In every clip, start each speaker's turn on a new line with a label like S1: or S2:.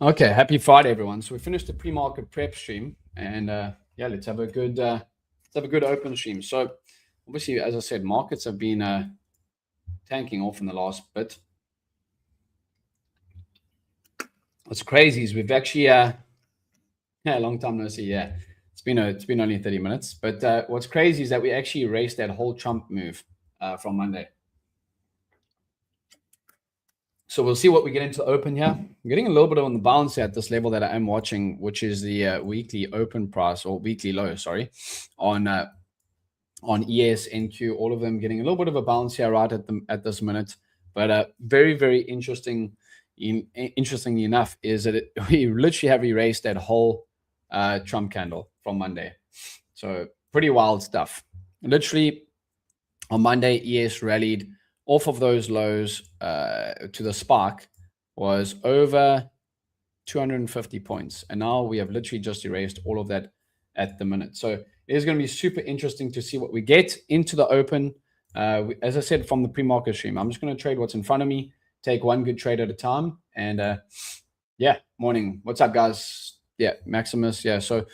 S1: Okay, happy Friday, everyone. So we finished the pre-market prep stream, and yeah, let's have a good open stream. So obviously, as I said, markets have been tanking off in the last bit. What's crazy is we've actually yeah, a long time no see. Yeah, it's been only 30 minutes. But what's crazy is that we actually erased that whole Trump move from Monday. So we'll see what we get into the open here. I'm getting a little bit on the bounce at this level that I am watching, which is the weekly open price or weekly low, sorry, on ES, NQ, all of them getting a little bit of a bounce here right at this minute. But very, very interestingly enough is that we literally have erased that whole Trump candle from Monday. So pretty wild stuff. Literally on Monday, ES rallied off of those lows to the spark was over 250 points. And now we have literally just erased all of that at the minute. So it is going to be super interesting to see what we get into the open. As I said from the pre-market stream, I'm just going to trade what's in front of me, take one good trade at a time. And yeah, morning. What's up, guys? Yeah, Maximus. Yeah, so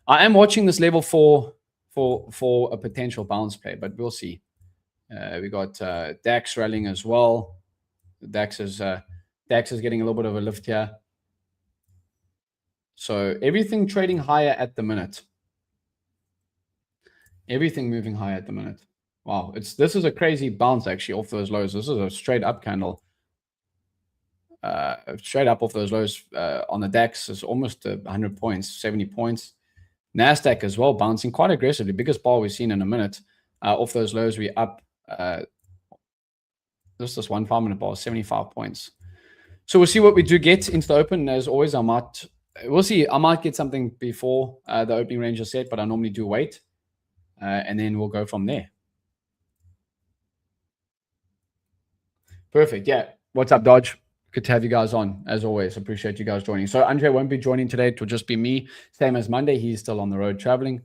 S1: I am watching this level for a potential bounce play, but we'll see. We got DAX rallying as well. DAX is getting a little bit of a lift here. So everything trading higher at the minute. Everything moving higher at the minute. Wow, this is a crazy bounce actually off those lows. This is a straight up candle. Straight up off those lows on the DAX is almost 100 points, 70 points. NASDAQ as well, bouncing quite aggressively. Biggest bar we've seen in a minute. Off those lows, we up this 1 5-minute bar, 75 points. So we'll see what we do get into the open. As always, we'll see. I might get something before the opening range is set, but I normally do wait. And then we'll go from there. Perfect. Yeah. What's up, Dodge? Good to have you guys on, as always. Appreciate you guys joining. So André won't be joining today. It will just be me. Same as Monday. He's still on the road traveling.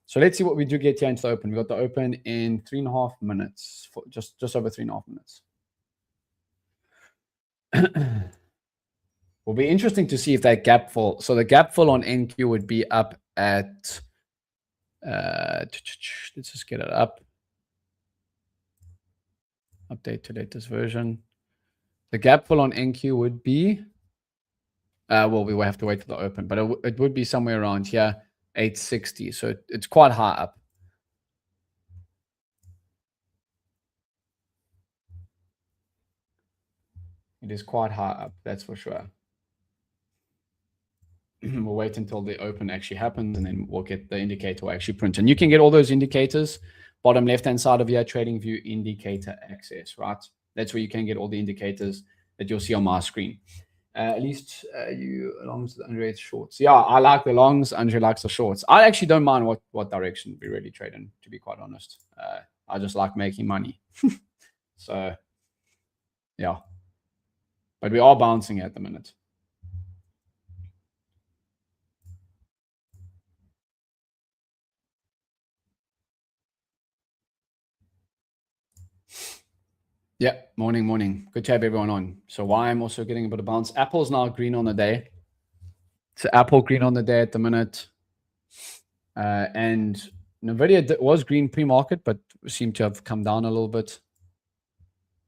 S1: So let's see what we do get here into the open. We got the open in 3.5 minutes, just over 3.5 minutes. Will be interesting to see if that gap fill. So the gap fill on NQ would be up at. Let's just get it up. Update to latest version. The gap fill on NQ would be. Well, we will have to wait for the open, but it would be somewhere around here, 860. So it's quite high up. It is quite high up, that's for sure. We'll wait until the open actually happens, and then we'll get the indicator will actually print. And you can get all those indicators, bottom left-hand side of your TradingView indicator access, right? That's where you can get all the indicators that you'll see on my screen. At least you longs the Andre's shorts. Yeah, I like the longs. Andre likes the shorts. I actually don't mind what direction we really trade in, to be quite honest. I just like making money. So, yeah. But we are bouncing at the minute. Yeah, morning. Good to have everyone on. So why I'm also getting a bit of bounce. Apple's now green on the day. So Apple green on the day at the minute. And NVDA was green pre-market, but seemed to have come down a little bit.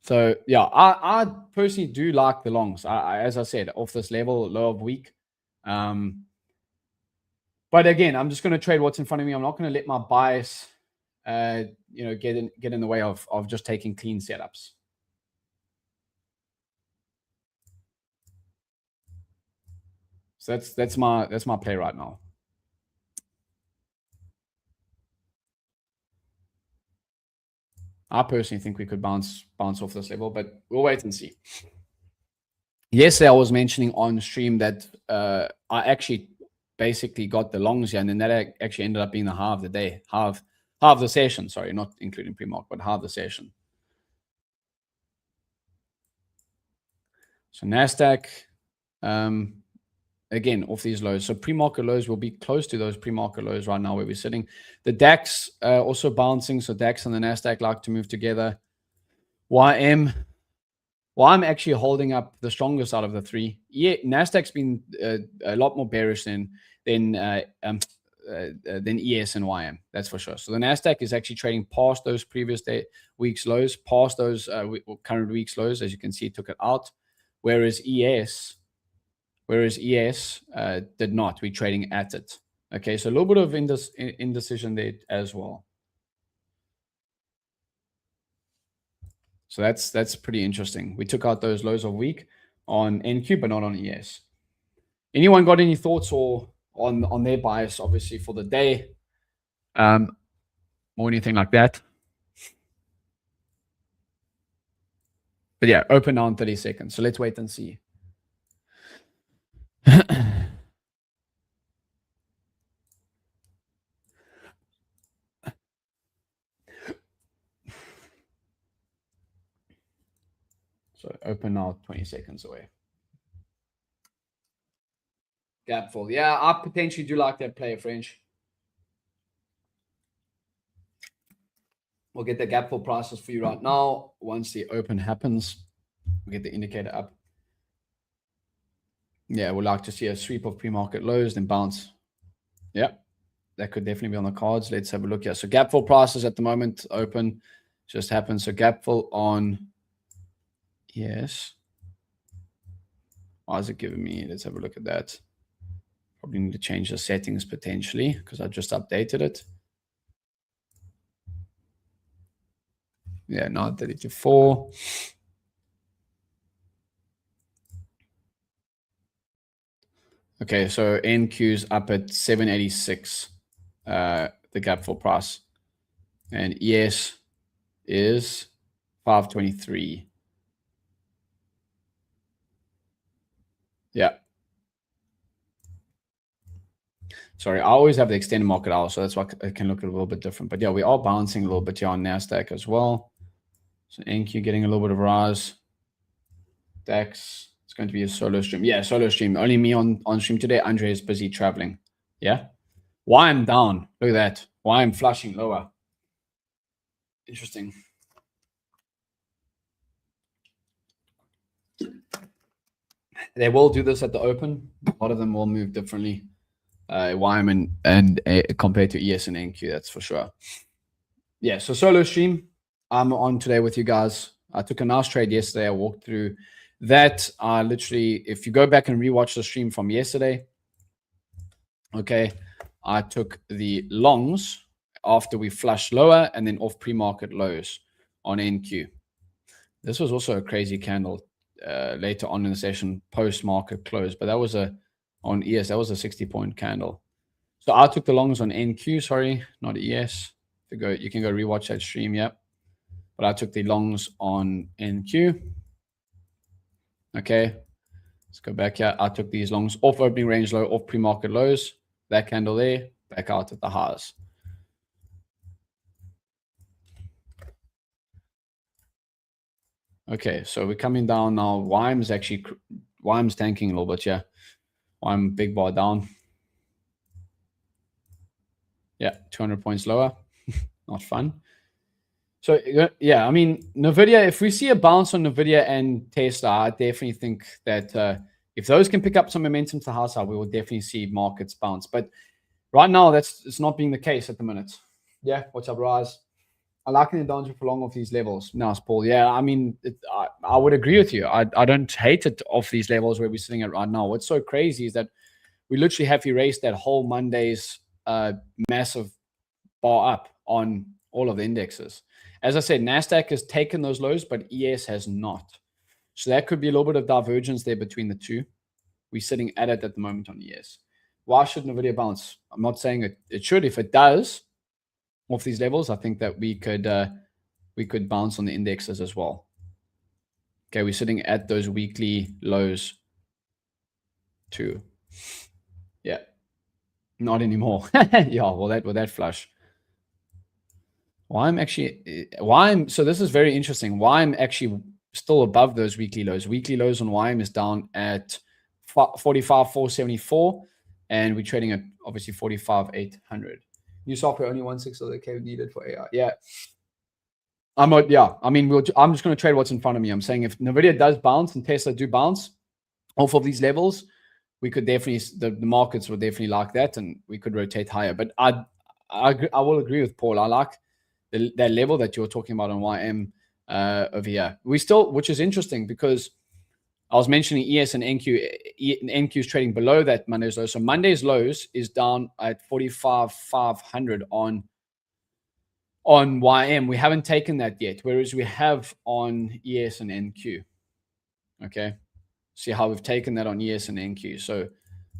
S1: So yeah, I personally do like the longs. As I said, off this level, low of week. But again, I'm just going to trade what's in front of me. I'm not going to let my bias, get in the way of just taking clean setups. So that's my play right now. I personally think we could bounce off this level, but we'll wait and see. Yesterday, I was mentioning on stream that I actually basically got the longs here, and then that actually ended up being the half of the day, half the session. Sorry, not including pre-market, but half the session. So NASDAQ, again, off these lows. So pre-market lows will be close to those pre-market lows right now where we're sitting. The DAX also bouncing. So DAX and the NASDAQ like to move together. YM Well, I'm actually holding up the strongest out of the three. Yeah, Nasdaq's been a lot more bearish than ES and YM. That's for sure. So the Nasdaq is actually trading past those previous week's lows, past those current week's lows. As you can see, it took it out. Whereas ES did not. We're trading at it. Okay, so a little bit of indecision there as well. So that's pretty interesting. We took out those lows of week on NQ, but not on ES. Anyone got any thoughts or on their bias, obviously, for the day, or anything like that? But yeah, open now in 30 seconds. So let's wait and see. So open now, 20 seconds away. Gap fill. Yeah, I potentially do like that player, French. We'll get the gap fill prices for you right now. Once the open happens, we'll get the indicator up. Yeah, we'd like to see a sweep of pre-market lows, then bounce. Yeah, that could definitely be on the cards. Let's have a look here. So gap fill prices at the moment, open just happened. So gap fill on, yes. Why is it giving me? Let's have a look at that. Probably need to change the settings potentially because I just updated it. Yeah, now 32.4. Okay, so NQ's up at 786, the gap fill price. And ES is 523. Yeah. Sorry, I always have the extended market hour, so that's why it can look a little bit different. But yeah, we are bouncing a little bit here on NASDAQ as well. So NQ getting a little bit of rise. DAX, it's going to be a solo stream. Yeah, solo stream. Only me on stream today. André is busy traveling. Yeah. Why I'm down. Look at that. Why I'm flushing lower. Interesting. They will do this at the open. A lot of them will move differently. YM and compared to ES and NQ, that's for sure. Yeah, so solo stream. I'm on today with you guys. I took a nice trade yesterday. I walked through that. Literally, if you go back and rewatch the stream from yesterday, okay, I took the longs after we flushed lower and then off pre-market lows on NQ. This was also a crazy candle later on in the session, post-market close, but that was on ES, that was a 60-point candle. So I took the longs on NQ, sorry, not ES. You can go rewatch that stream, yeah. But I took the longs on NQ. Okay, let's go back here. I took these longs off opening range low, off pre-market lows. That candle there, back out at the highs. Okay, so we're coming down now. YM's tanking a little bit, yeah. YM big bar down. Yeah, 200 points lower. Not fun. So, yeah, I mean, NVIDIA, if we see a bounce on NVIDIA and Tesla, I definitely think that if those can pick up some momentum to the high side, we will definitely see markets bounce. But right now, it's not being the case at the minute. Yeah, what's up, Rise? I like the down for long off these levels. Nice, Paul. Yeah, I mean, I would agree with you. I don't hate it off these levels where we're sitting at right now. What's so crazy is that we literally have erased that whole Monday's massive bar up on all of the indexes. As I said, NASDAQ has taken those lows, but ES has not. So that could be a little bit of divergence there between the two. We're sitting at it at the moment on ES. Why should NVIDIA bounce? I'm not saying it should. If it does, off these levels, I think that we could bounce on the indexes as well. Okay, we're sitting at those weekly lows too. Yeah, not anymore. Yeah, well that flush. So this is very interesting. YM actually still above those weekly lows. Weekly lows on YM is down at 45,474, and we're trading at obviously 45,800. New software only 1/6 of the code needed for AI. Yeah. I mean, I'm just going to trade what's in front of me. I'm saying if NVIDIA does bounce and Tesla do bounce off of these levels, we could definitely, the markets would definitely like that, and we could rotate higher. But I will agree with Paul. I like that level that you're talking about on YM over here. We still, which is interesting because I was mentioning ES and NQ. NQ is trading below that Monday's low. So Monday's lows is down at 45,500 on YM. We haven't taken that yet, whereas we have on ES and NQ. Okay. See how we've taken that on ES and NQ. So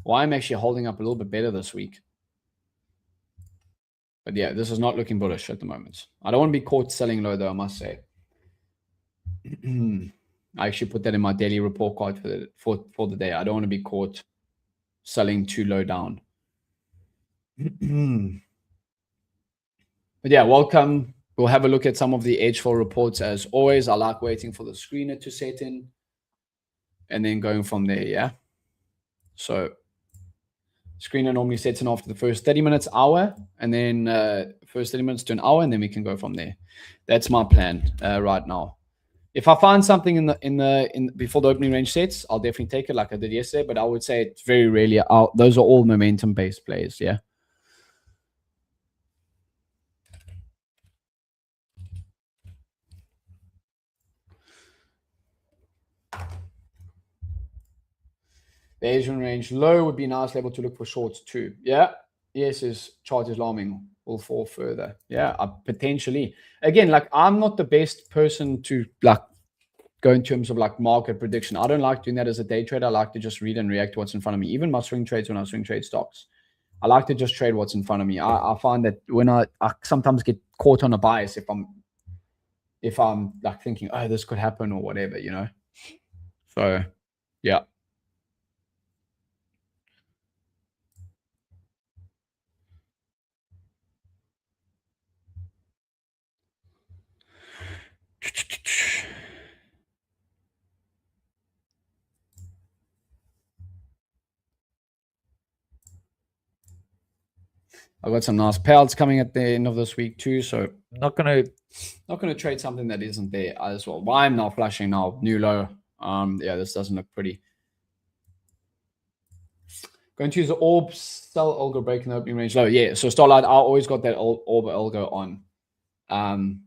S1: YM actually holding up a little bit better this week. But yeah, this is not looking bullish at the moment. I don't want to be caught selling low though, I must say. I actually put that in my daily report card for the day. I don't want to be caught selling too low down. But yeah, welcome. We'll have a look at some of the edgeful reports as always. I like waiting for the screener to set in and then going from there. Yeah. So screener normally sets in after the first 30 minutes, hour, and then first 30 minutes to an hour, and then we can go from there. That's my plan right now. If I find something in before the opening range sets, I'll definitely take it like I did yesterday. But I would say it's very rarely out. Those are all momentum based plays. Yeah. The Asian range low would be a nice level to look for shorts too. Yeah. Yes, his chart is alarming. Will fall further. Yeah, potentially. Again, like I'm not the best person to like go in terms of like market prediction. I don't like doing that as a day trader. I like to just read and react to what's in front of me. Even my swing trades when I swing trade stocks, I like to just trade what's in front of me. I find that when I sometimes get caught on a bias if I'm like thinking, oh, this could happen or whatever, you know. So yeah. I've got some nice payouts coming at the end of this week too, so not gonna trade something that isn't there as well. Why I'm not flashing now, new low. Yeah, this doesn't look pretty. Going to use the orb sell algo breaking the opening range low. Yeah, so Starlight, I always got that orb algo on.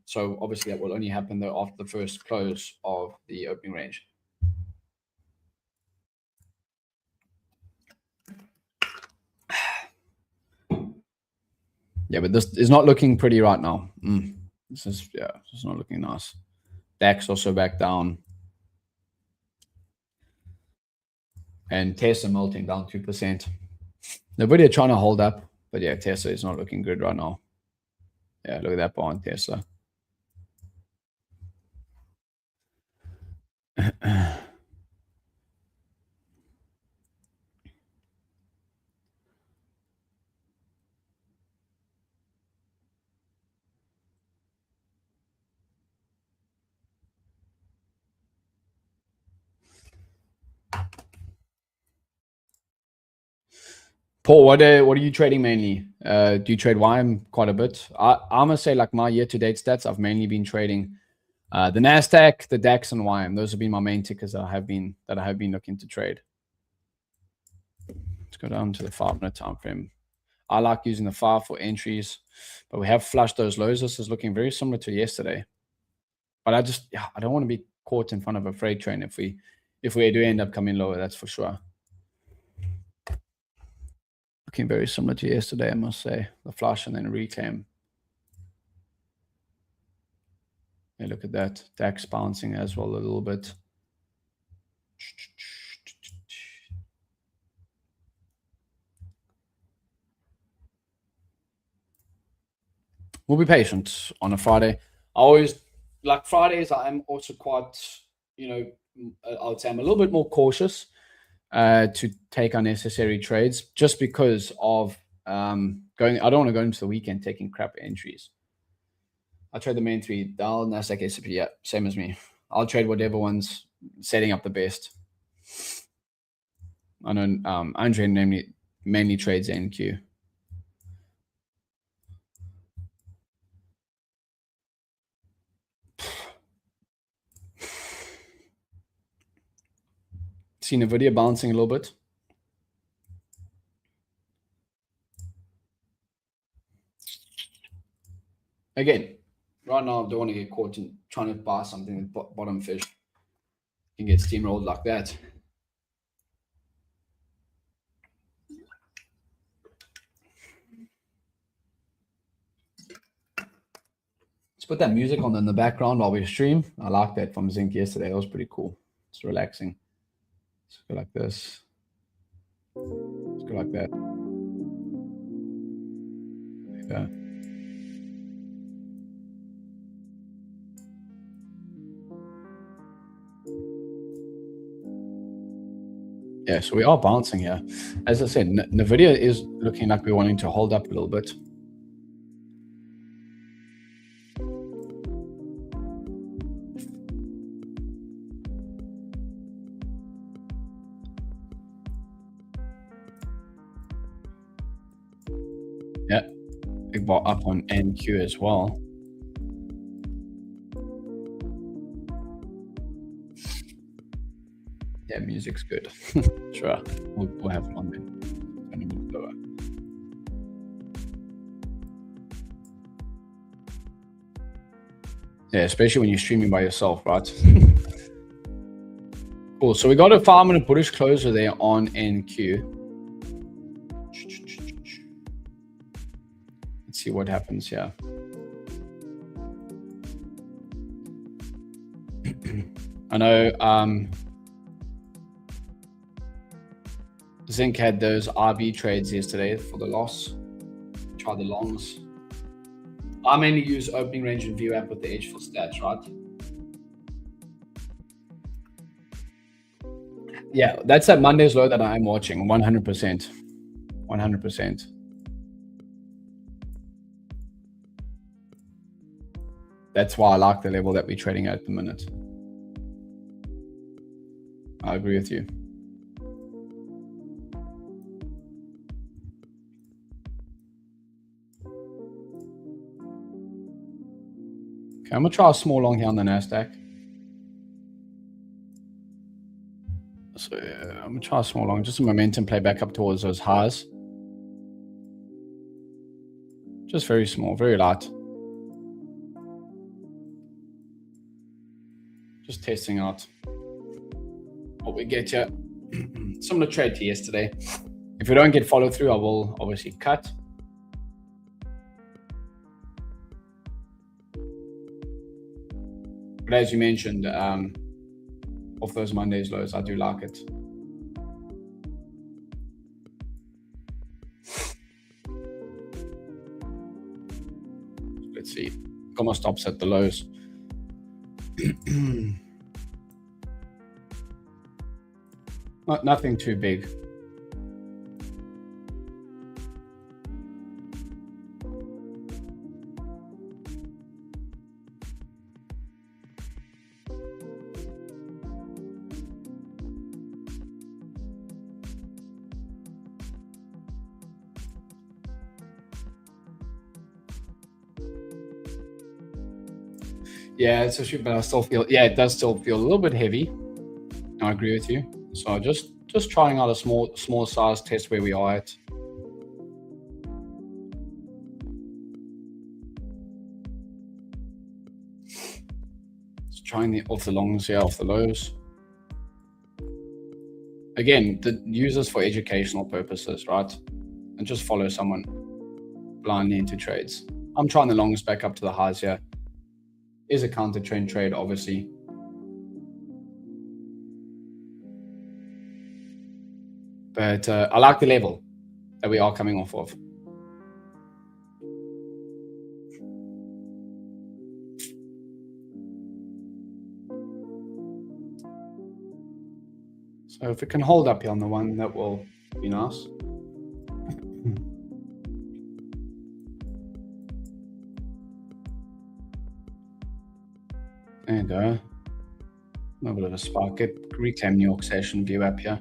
S1: So obviously that will only happen though after the first close of the opening range. Yeah, but this is not looking pretty right now. This is not looking nice. DAX also back down. And Tesla melting down 2%. Nobody trying to hold up, but yeah, Tesla is not looking good right now. Yeah, look at that bar on Tesla. Paul, what are you trading mainly? Do you trade YM quite a bit? I'm gonna say like my year-to-date stats, I've mainly been trading the Nasdaq, the DAX, and YM. Those have been my main tickers that I have been looking to trade. Let's go down to the 5-minute time frame. I like using the 5 for entries, but we have flushed those lows. This is looking very similar to yesterday. But I don't want to be caught in front of a freight train if we do end up coming lower, that's for sure. Looking very similar to yesterday, I must say. The flush and then reclaim. Hey, look at that. DAX bouncing as well a little bit. We'll be patient on a Friday. I always like Fridays. I'm also quite, I would say I'm a little bit more cautious to take unnecessary trades just because of I don't want to go into the weekend taking crap entries. I'll trade the main 3, Dow, Nasdaq, S&P. Yeah, same as me. I'll trade whatever one's setting up the best. I know André mainly trades NQ. . seen NVIDIA bouncing a little bit. Again, right now, I don't want to get caught in trying to buy something with bottom fish. You can get steamrolled like that. Let's put that music on in the background while we stream. I like that from Zinc yesterday. That was pretty cool. It's relaxing. Let's go like this. Let's go like that. There you go. Yeah, so we are bouncing here. As I said, NVIDIA is looking like we're wanting to hold up a little bit. Yeah, big bar up on NQ as well. Yeah, music's good. Sure, we'll have fun then. It's gonna move lower. Yeah, especially when you're streaming by yourself, right? Cool. So we got a 5-minute bullish closer there on NQ. Let's see what happens here. I know Zinc had those RB trades yesterday for the loss. Try the longs. I mainly use opening range and view app with the edgeful stats, right? Yeah, that's that Monday's low that I'm watching, 100%. 100%. That's why I like the level that we're trading at the minute. I agree with you. Okay, I'm gonna try a small long here on the NASDAQ. So yeah, I'm gonna try a small long, just a momentum play back up towards those highs. Just very small, very light. Just testing out what we get here. Similar trade to yesterday. If we don't get follow through, I will obviously cut. But as you mentioned, off those Monday's lows, I do like it. Let's see. Got my stops at the lows. Nothing too big. Yeah, it's a shoot, but I still feel, yeah, it does still feel a little bit heavy. I agree with you. So just trying out a small size test where we are at. Just trying off the longs here, off the lows. Again, use this for educational purposes, right? And just follow someone blindly into trades. I'm trying the longs back up to the highs here. Is a counter trend trade, obviously. But I like the level that we are coming off of. So if it can hold up here on the one, that will be nice. There you go. A little bit of a spark. Reclaim New York session view up here.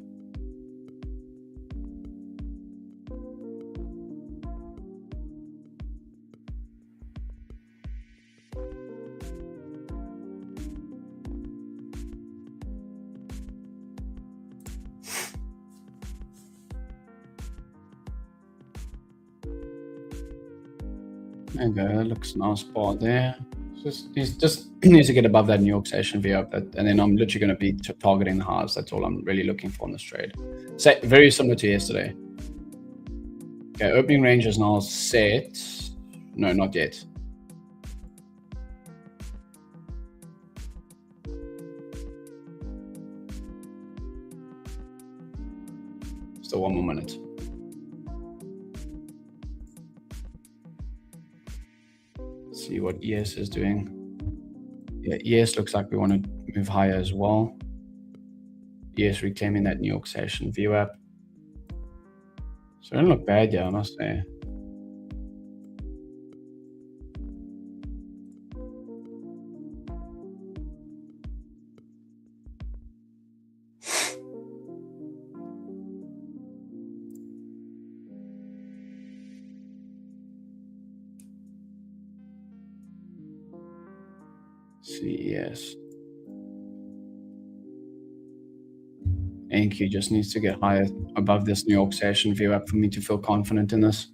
S1: There you go. That looks nice bar there. Just needs to get above that New York session view up, and then I'm literally going to be targeting the highs. That's all I'm really looking for in this trade. So very similar to yesterday. Okay, opening range is now set. No, not yet. Still 1 more minute. Let's see what ES is doing. Yeah, ES looks like we want to move higher as well. ES reclaiming that New York session view up. So it don't look bad, yeah, I must say. CES. NQ just needs to get higher above this New York session view up for me to feel confident in this.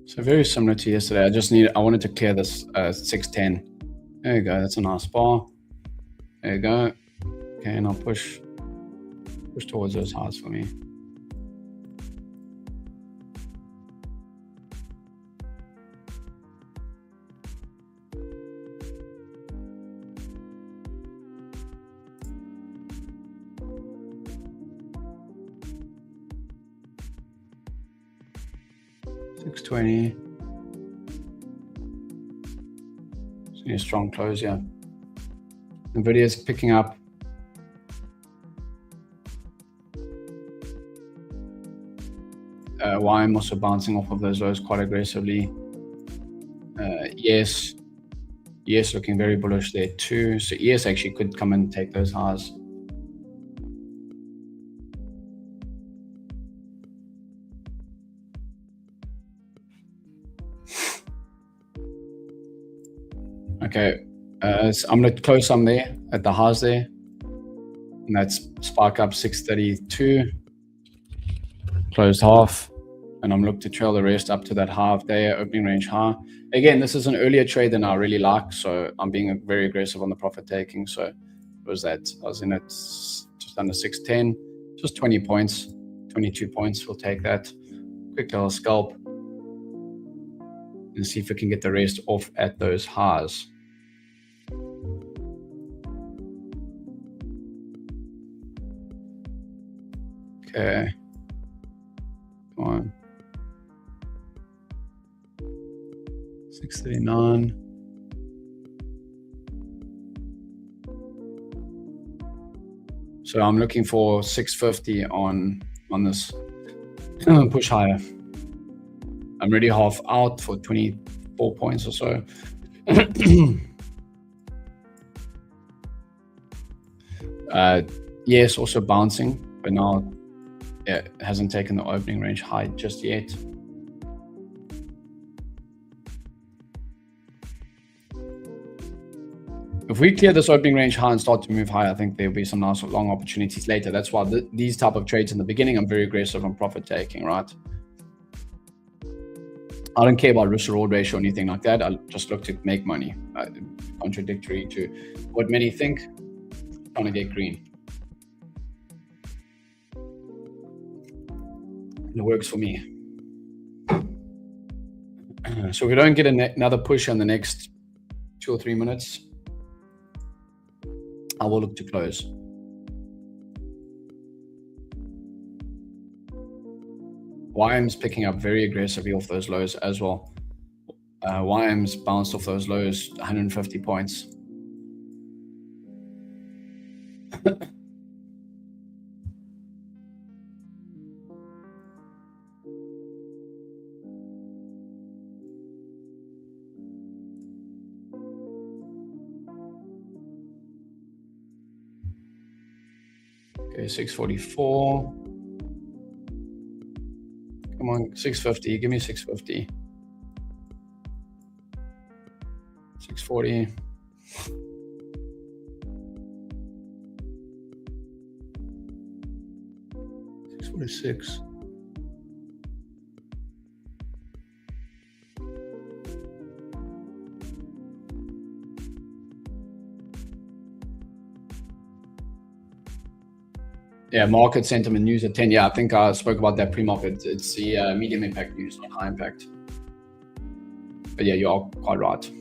S1: So very similar to yesterday. I wanted to clear this 610. There you go. That's a nice bar. There you go. Okay, and I'll push towards those highs for me. $620. See a strong close, yeah. NVDA is picking up. YM also bouncing off of those lows quite aggressively. ES looking very bullish there too. So ES actually could come and take those highs. Okay, so I'm going to close some there at the highs there. And that's spark up 632. Closed half. And I'm looking to trail the rest up to that half there, opening range high. Again, this is an earlier trade than I really like, so I'm being very aggressive on the profit taking. So it was that I was in it just under 610, just 20 points, 22 points. We'll take that. Quick little scalp and see if we can get the rest off at those highs. Okay. Come on. 639. So I'm looking for 650 on this push higher. I'm already half out for 24 points or so. Yes, also bouncing, but now it hasn't taken the opening range high just yet. If we clear this opening range high and start to move higher, I think there'll be some nice long opportunities later. That's why these type of trades in the beginning, I'm very aggressive on profit taking, right? I don't care about risk reward ratio or anything like that. I just look to make money. Contradictory to what many think, trying to get green. It works for me. So if we don't get another push in the next 2 or 3 minutes, I will look to close. YM's picking up very aggressively off those lows as well. YM's bounced off those lows 150 points. Okay, 644. Come on, 650. Give me 650. 640. $646. Yeah, market sentiment news at 10. Yeah, I think I spoke about that pre-market. It's the medium impact news, not high impact. But yeah, you are quite right.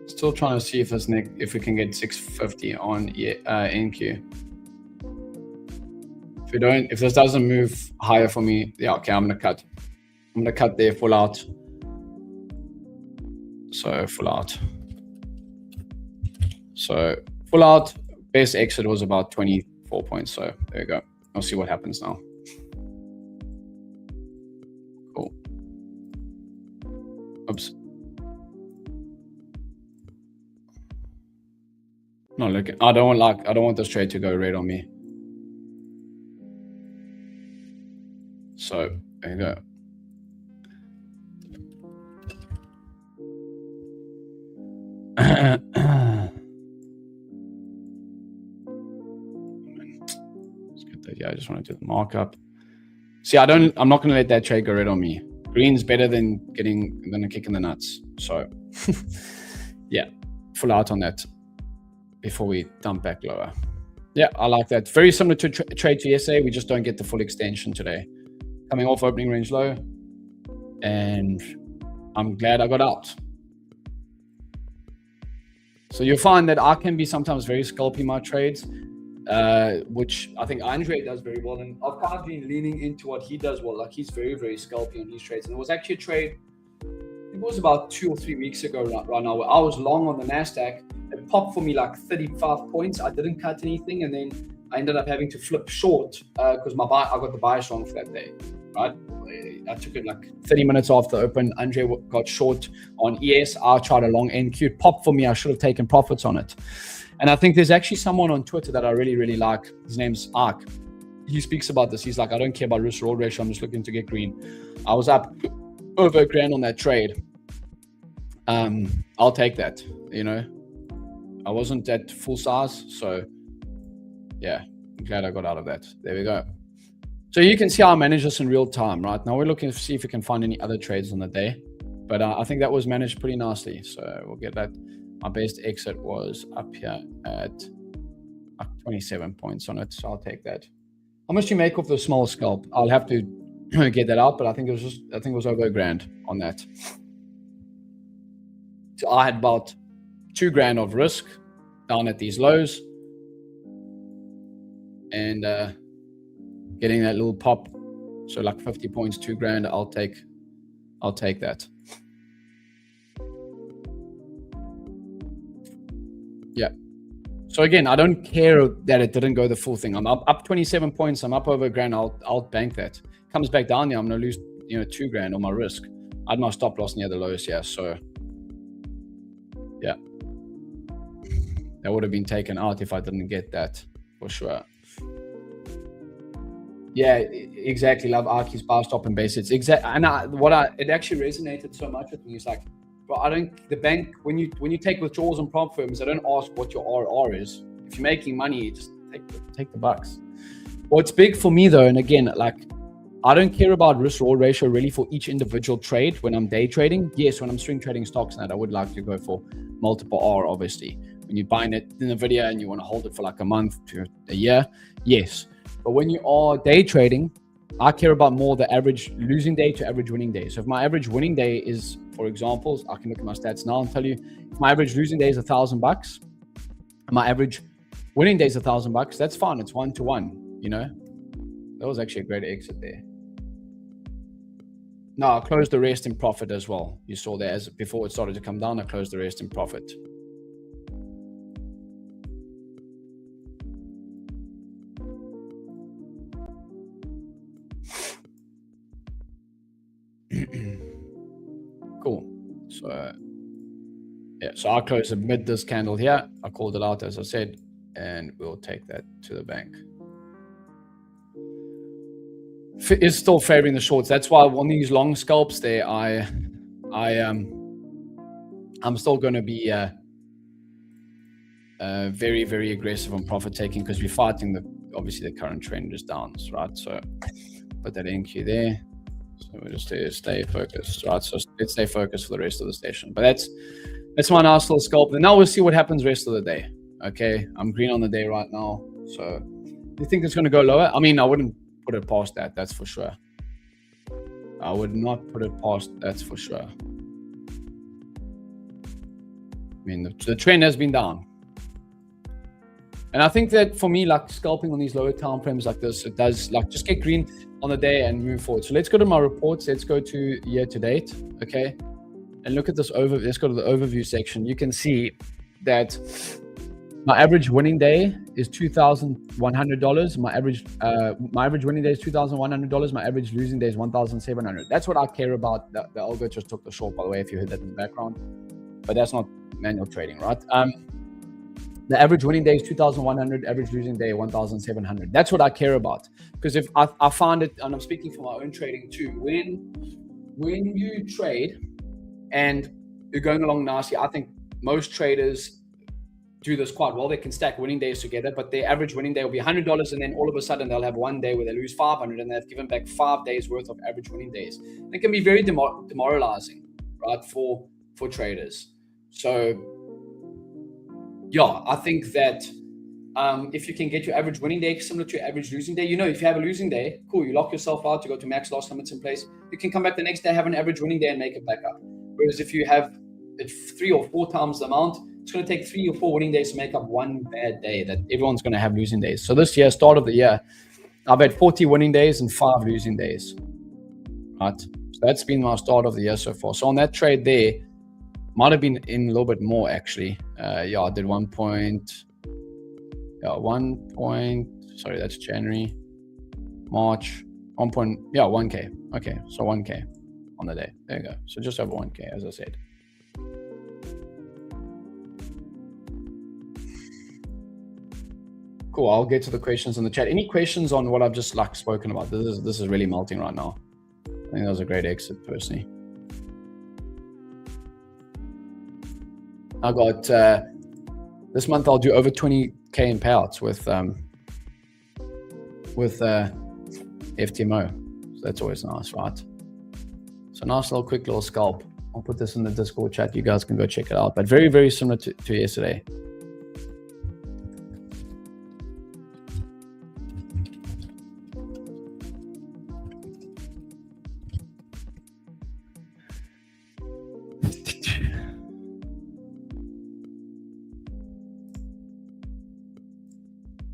S1: Still trying to see if we can get 650 on NQ. If this doesn't move higher for me, yeah, okay, I'm gonna cut. I'm gonna cut there, full out. So full out. So full out. Best exit was about 24 points. So there you go. I'll see what happens now. Cool. Oops. No, look, I don't want this trade to go red on me. So there you go. Yeah, I just want to do the markup. See, I'm not going to let that trade go red on me. Green's better than a kick in the nuts. So yeah, full out on that before we dump back lower. Yeah, I like that. Very similar to trade to yesterday. We just don't get the full extension today. Coming off opening range low, and I'm glad I got out. So you'll find that I can be sometimes very scalpy in my trades, which I think André does very well. And I've kind of been leaning into what he does well. Like he's very, very scalpy on his trades. And it was actually a trade, it was about 2 or 3 weeks ago right now, where I was long on the NASDAQ. It popped for me like 35 points. I didn't cut anything. And then I ended up having to flip short because I got the bias wrong for that day, right? I took it like 30 minutes after open. André got short on ES. I tried a long NQ. It popped for me. I should have taken profits on it. And I think there's actually someone on Twitter that I really, really like. His name's Ark. He speaks about this. He's like, I don't care about risk reward ratio. I'm just looking to get green. I was up over $1,000 on that trade. I'll take that. You know, I wasn't at full size. So yeah, I'm glad I got out of that. There we go. So you can see how I manage this in real time, right? Now we're looking to see if we can find any other trades on the day. But I think that was managed pretty nicely. So we'll get that. My best exit was up here at 27 points on it. So I'll take that. How much do you make off the small scalp? I'll have to get that out, but I think it was over $1,000 on that. So I had about $2,000 of risk down at these lows. And getting that little pop, so like 50 points, $2,000. I'll take that. Yeah. So again, I don't care that it didn't go the full thing. I'm up 27 points. I'm up over $1,000. I'll bank that. Comes back down there, I'm gonna lose $2,000 on my risk. I had my stop loss near the lowest here, so yeah, that would have been taken out if I didn't get that for sure. Yeah, exactly. Love Arky's bar stop and base. It's exact. And it actually resonated so much with me. It's like, bro, the bank, when you take withdrawals on prop firms, they don't ask what your RR is. If you're making money, just take the bucks. What's big for me though, and again, like, I don't care about risk reward ratio really for each individual trade when I'm day trading. Yes, when I'm swing trading stocks, and that I would like to go for multiple R, obviously. When you're buying it in NVDA and you want to hold it for like a month to a year, yes. But when you are day trading, I care about more the average losing day to average winning day. So if my average winning day is, for example, I can look at my stats now and tell you, if my average losing day is $1,000, and my average winning day is $1,000, that's fine. It's 1-to-1, you know? That was actually a great exit there. No, I closed the rest in profit as well. You saw that as before it started to come down, I closed the rest in profit. Cool. So Yeah, so I'll close amid this candle here. I called it out, as I said, and we'll take that to the bank. Is still favoring the shorts. That's why on these long scalps there, I'm still going to be very, very aggressive on profit taking, because we're fighting obviously the current trend is down, right? So put that NQ there. So we'll just stay focused, right? So let's stay focused for the rest of the session. But that's my nice little scalp. And now we'll see what happens rest of the day. Okay, I'm green on the day right now. So do you think it's going to go lower? I mean, I wouldn't put it past that. That's for sure. I would not put it past. That's for sure. I mean, the trend has been down. And I think that for me, like scalping on these lower time frames like this, it does like just get green on the day and move forward. So let's go to my reports. Let's go to year to date. Okay. And look at this overview. Let's go to the overview section. You can see that my average winning day is $2,100. My average winning day is $2,100. My average losing day is $1,700. That's what I care about. The algo just took the short, by the way, if you heard that in the background. But that's not manual trading, right? The average winning day is 2,100, average losing day 1,700. That's what I care about. Because if I find it, and I'm speaking for my own trading too, when you trade and you're going along nicely, I think most traders do this quite well. They can stack winning days together, but their average winning day will be $100, and then all of a sudden they'll have one day where they lose 500, and they've given back 5 days worth of average winning days. And it can be very demoralizing, right, for traders. So yeah, I think that if you can get your average winning day similar to your average losing day, if you have a losing day, cool, you lock yourself out, you go to max loss limits in place, you can come back the next day, have an average winning day and make it back up. Whereas if you have it 3 or 4 times the amount, it's going to take 3 or 4 winning days to make up one bad day that everyone's going to have losing days. So this year, start of the year, I've had 40 winning days and 5 losing days, right? So that's been my start of the year so far. So on that trade there, might have been in a little bit more actually. I did 1 point. Sorry, that's January, March. 1K. Okay, so 1K on the day. There you go. So just over 1K, as I said. Cool. I'll get to the questions in the chat. Any questions on what I've just spoken about? This is really melting right now. I think that was a great exit, personally. I got this month I'll do over 20K in payouts with FTMO. So that's always nice, right? So nice little quick little scalp. I'll put this in the Discord chat. You guys can go check it out. But very, very similar to yesterday.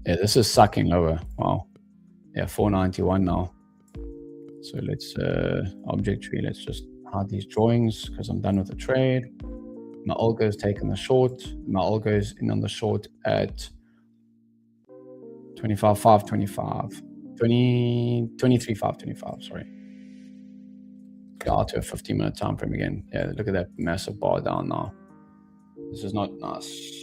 S1: Yeah, this is sucking lower. Wow. Yeah, 491 now. So let's object tree. Let's just hide these drawings because I'm done with the trade. My algo is taking the short. My algo is in on the short at 25.525. 23.525. Sorry. Go out to a 15-minute time frame again. Yeah, look at that massive bar down now. This is not nice.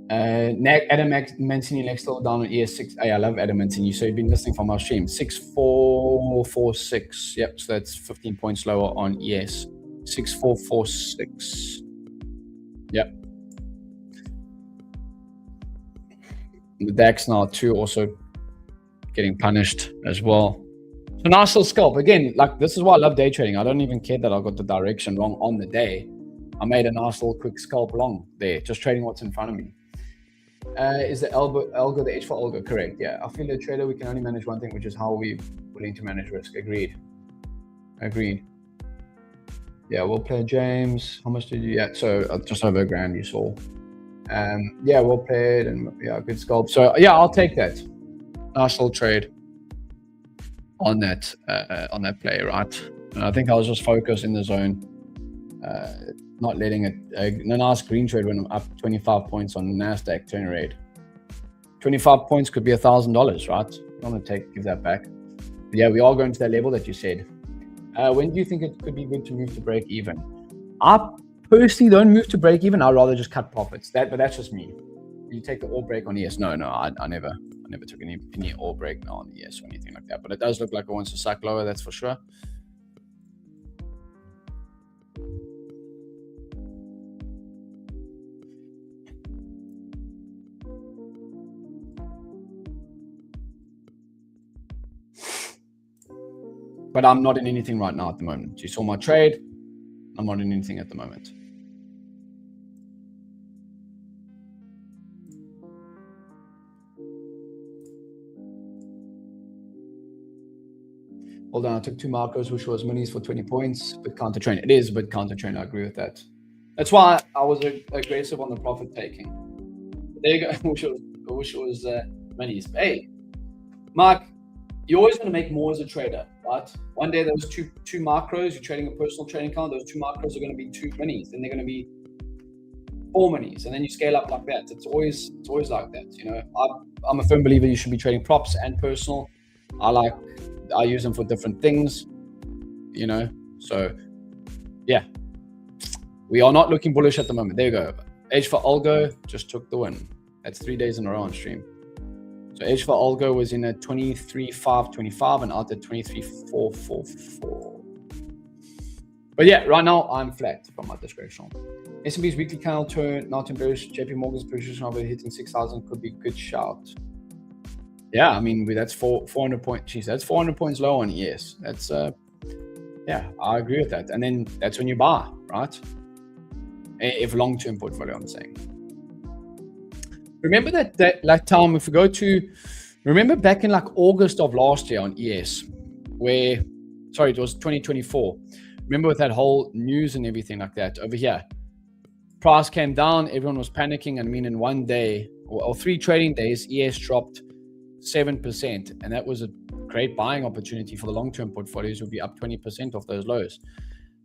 S1: Adam Mancini next level down on ES6. Hey, I love Adam Mancini. So you've been listening from our stream. 6446. Yep, so that's 15 points lower on ES. 6446. Yep. The DAX now too, also getting punished as well. So nice little scalp. Again, this is why I love day trading. I don't even care that I got the direction wrong on the day. I made a nice little quick scalp long there, just trading what's in front of me. Is the algo the edgeful algo? Correct. Yeah. I feel a trader, we can only manage one thing, which is how we're willing to manage risk. Agreed. Yeah, we'll play James. How much did you? Yeah, so just over $1,000 you saw. Yeah, well played, and yeah, good scalp. So yeah, I'll take that. Nice little trade on that play, right? And I think I was just focused in the zone. Not letting it a nice green trade when I'm up 25 points on NASDAQ turn rate. 25 points could be $1,000, right? You want to give that back. But yeah, we are going to that level that you said. When do you think it could be good to move to break even? I personally don't move to break even. I'd rather just cut profits. But that's just me. You take the all break on ES? No, I never took any all break on ES or anything like that. But it does look like it wants to suck lower, that's for sure. But I'm not in anything right now at the moment. You saw my trade. I'm not in anything at the moment. Hold on, I took 2 macros, which was minis for 20 points, but counter train. It is a bit counter train. I agree with that. That's why I was aggressive on the profit taking. There you go. I wish it was minis. But hey, Mark, you're always going to make more as a trader, right? One day those two macros, you're trading a personal trading account, those 2 macros are going to be 2 minis, then they're going to be 4 minis, and then you scale up like that. It's always like that. You know, I'm a firm believer you should be trading props and personal. I use them for different things, you know. So yeah, we are not looking bullish at the moment. There you go. Edge for Algo just took the win. That's 3 days in a row on stream. So edge for Algo was in at 23.525 and out at 23.444. But yeah, right now I'm flat from my discretion. S&P's weekly candle turn, not in bearish. JP Morgan's position over hitting 6,000 could be a good shout. Yeah, I mean, that's 400 points. Geez, that's 400 points low on ES. That's yeah, I agree with that. And then that's when you buy, right? If long-term portfolio, I'm saying. Remember that time, if we go to, remember back in like August of last year on ES, where, sorry, it was 2024. Remember with that whole news and everything like that over here, price came down, everyone was panicking. I mean, in one day or 3 trading days, ES dropped 7%. And that was a great buying opportunity for the long-term portfolios. Would be up 20% off those lows.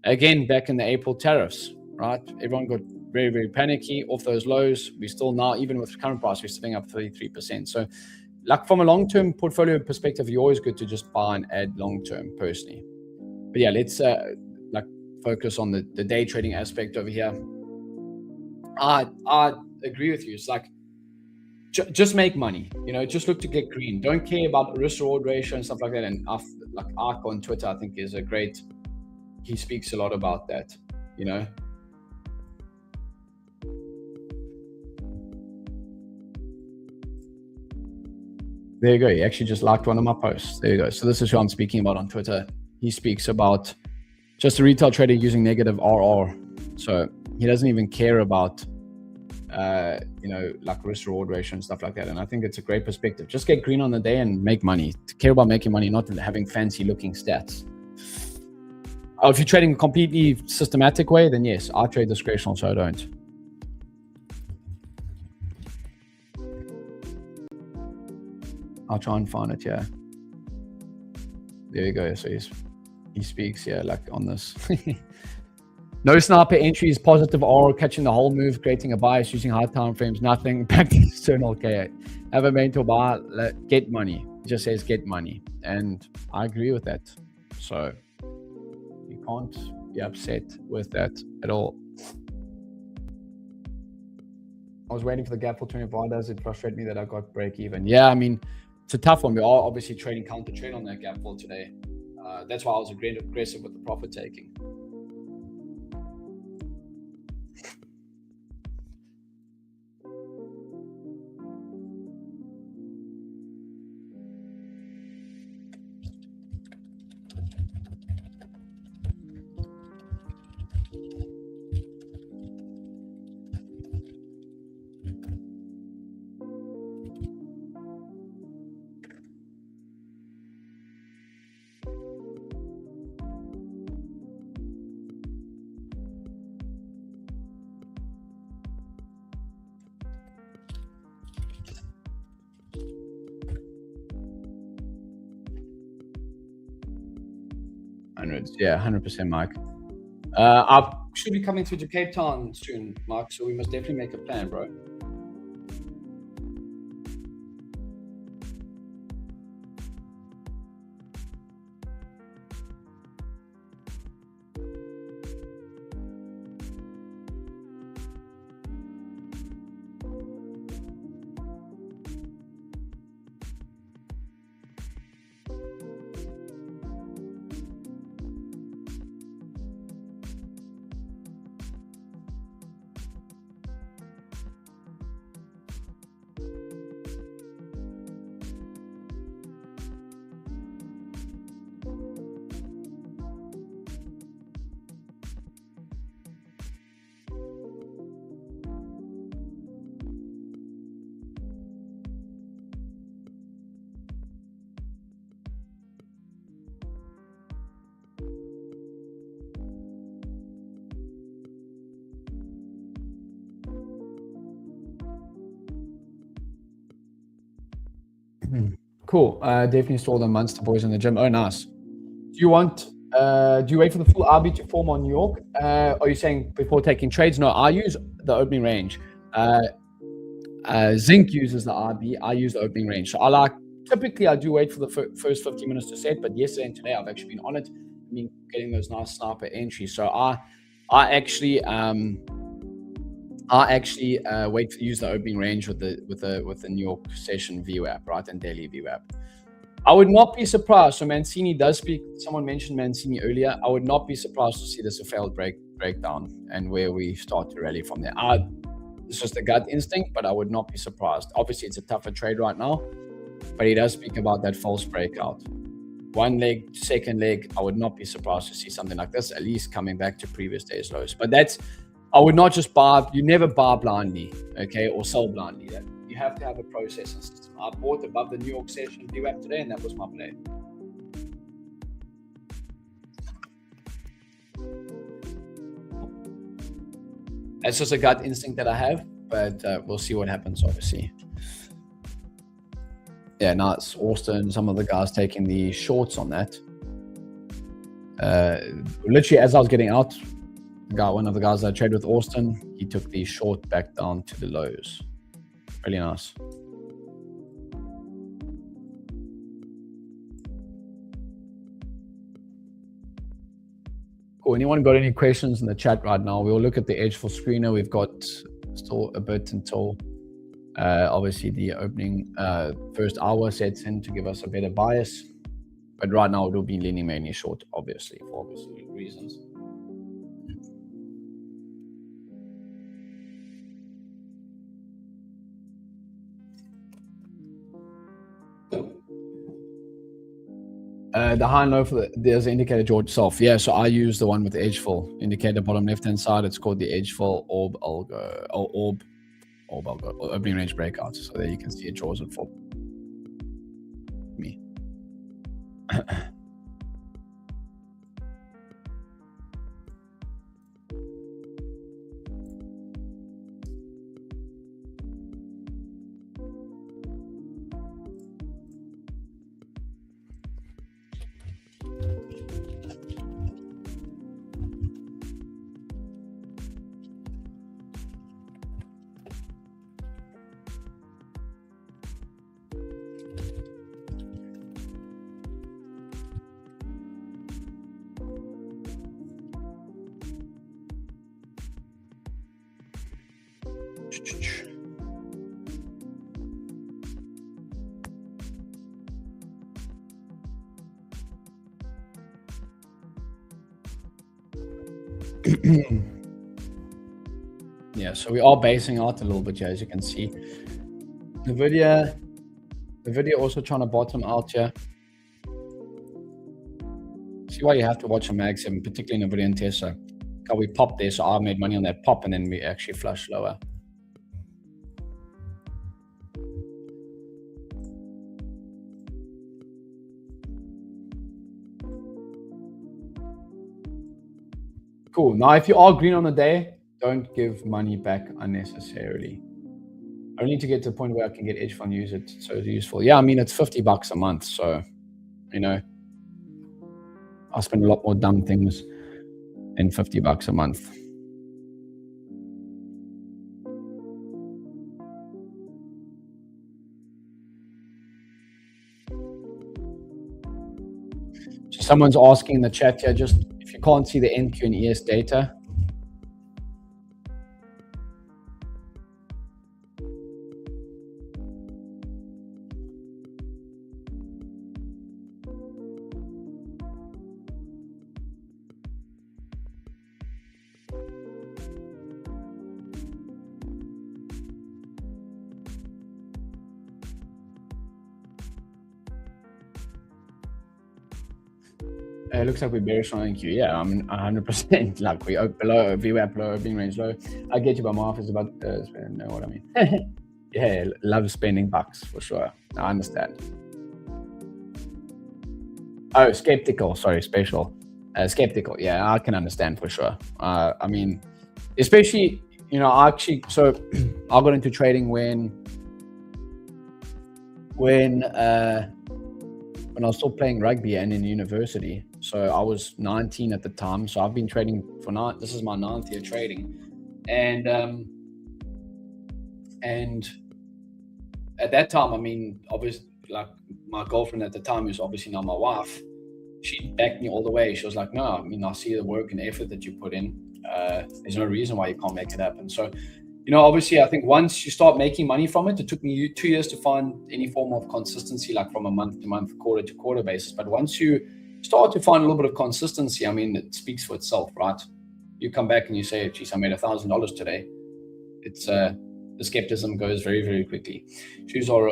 S1: Again, back in the April tariffs, right? Everyone got very, very panicky off those lows. We still now, even with current price, we're sitting up 33%. So like from a long-term portfolio perspective, you're always good to just buy and add long-term personally. But yeah, let's like focus on the day trading aspect over here. I agree with you. It's like, just make money, you know, just look to get green. Don't care about risk reward ratio and stuff like that. And like Ark on Twitter, I think is a great, he speaks a lot about that, you know. There you go. He actually just liked one of my posts. There you go. So this is who I'm speaking about on Twitter. He speaks about just a retail trader using negative RR. So he doesn't even care about, you know, like risk reward ratio and stuff like that. And I think it's a great perspective. Just get green on the day and make money. Care about making money, not having fancy looking stats. If you're trading a completely systematic way, then yes, I trade discretional, so I don't. I'll try and find it, yeah. There you go. So he speaks, yeah, like on this. No sniper entries, positive R, catching the whole move, creating a bias, using high time frames, nothing, back to external KA. Have a mental buy, get money. It just says get money. And I agree with that. So you can't be upset with that at all. I was waiting for the gap for 25. Does it frustrate me that I got break even? Yeah, I mean, it's a tough one. We are obviously trading counter trade on that gap fall today. That's why I was aggressive with the profit taking. Hundreds, yeah, 100%, Mike. I should be coming through to Cape Town soon, Mark. So we must definitely make a plan, bro. Cool. Definitely saw the Munster boys in the gym. Oh, nice. Do you wait for the full RB to form on New York? Are you saying before taking trades? No, I use the opening range. Zinc uses the RB. I use the opening range. So typically I do wait for the first 15 minutes to set, but yesterday and today I've actually been on it. I mean, getting those nice sniper entries. So I actually wait to use the opening range with the New York session VWAP, right, and daily VWAP. I would not be surprised. So Mancini does speak. Someone mentioned Mancini earlier. I would not be surprised to see this a failed breakdown and where we start to rally from there. It's just a gut instinct, but I would not be surprised. Obviously, it's a tougher trade right now, but he does speak about that false breakout. One leg, second leg, I would not be surprised to see something like this, at least coming back to previous days' lows. But I would not just buy. You never buy blindly, okay, or sell blindly. You have to have a process and system. I bought above the New York session VWAP today, and that was my play. That's just a gut instinct that I have, but we'll see what happens, obviously. Yeah, nice. Austin, some of the guys taking the shorts on that. Literally, as I was getting out, one of the guys I traded with, Austin, he took the short back down to the lows. Really nice. Cool. Anyone got any questions in the chat right now? We'll look at the edgeful screener. We've got still a bit until obviously the opening first hour sets in to give us a better bias. But right now it will be leaning mainly short, obviously, for obvious reasons. The high and low there's an indicator draw itself. Yeah, so I use the one with the edgeful indicator bottom left hand side. It's called the edgeful orb algo, opening range breakout. So there you can see it draws it for me. Yeah, so we are basing out a little bit here, as you can see. The video also trying to bottom out here. See why you have to watch a mag 7, particularly in NVDA and Tesla. How we popped there, so I made money on that pop, and then we actually flush lower. Cool. Now, if you are green on the day, don't give money back unnecessarily. Only to get to the point where I can get edgeful and use it, so it's useful. Yeah, I mean, it's $50 a month, so, you know, I spend a lot more dumb things than $50 a month. So someone's asking in the chat here, just if you can't see the NQ and ES data, it looks like we're bearish on NQ. Yeah, I mean, 100%. Like we below VWAP, low, opening range low. I get you, but my office about know what I mean. Yeah, love spending bucks for sure. I understand. Oh, skeptical. Sorry, spatial. Skeptical. Yeah, I can understand for sure. I mean, especially, you know, I got into trading when when I was still playing rugby and in university. So I was 19 at the time. So I've been trading for this is my 9th year trading, and at that time, I mean, obviously, like my girlfriend at the time, who's obviously now my wife, she backed me all the way. She was like, "No, I mean, I see the work and effort that you put in. There's no reason why you can't make it happen." So, obviously, I think once you start making money from it, it took me 2 years to find any form of consistency, like from a month to month, quarter to quarter basis. But once you start to find a little bit of consistency, I mean, it speaks for itself, right? You come back and you say, "Geez, I made $1,000 today." It's the skepticism goes very, very quickly. Shoes are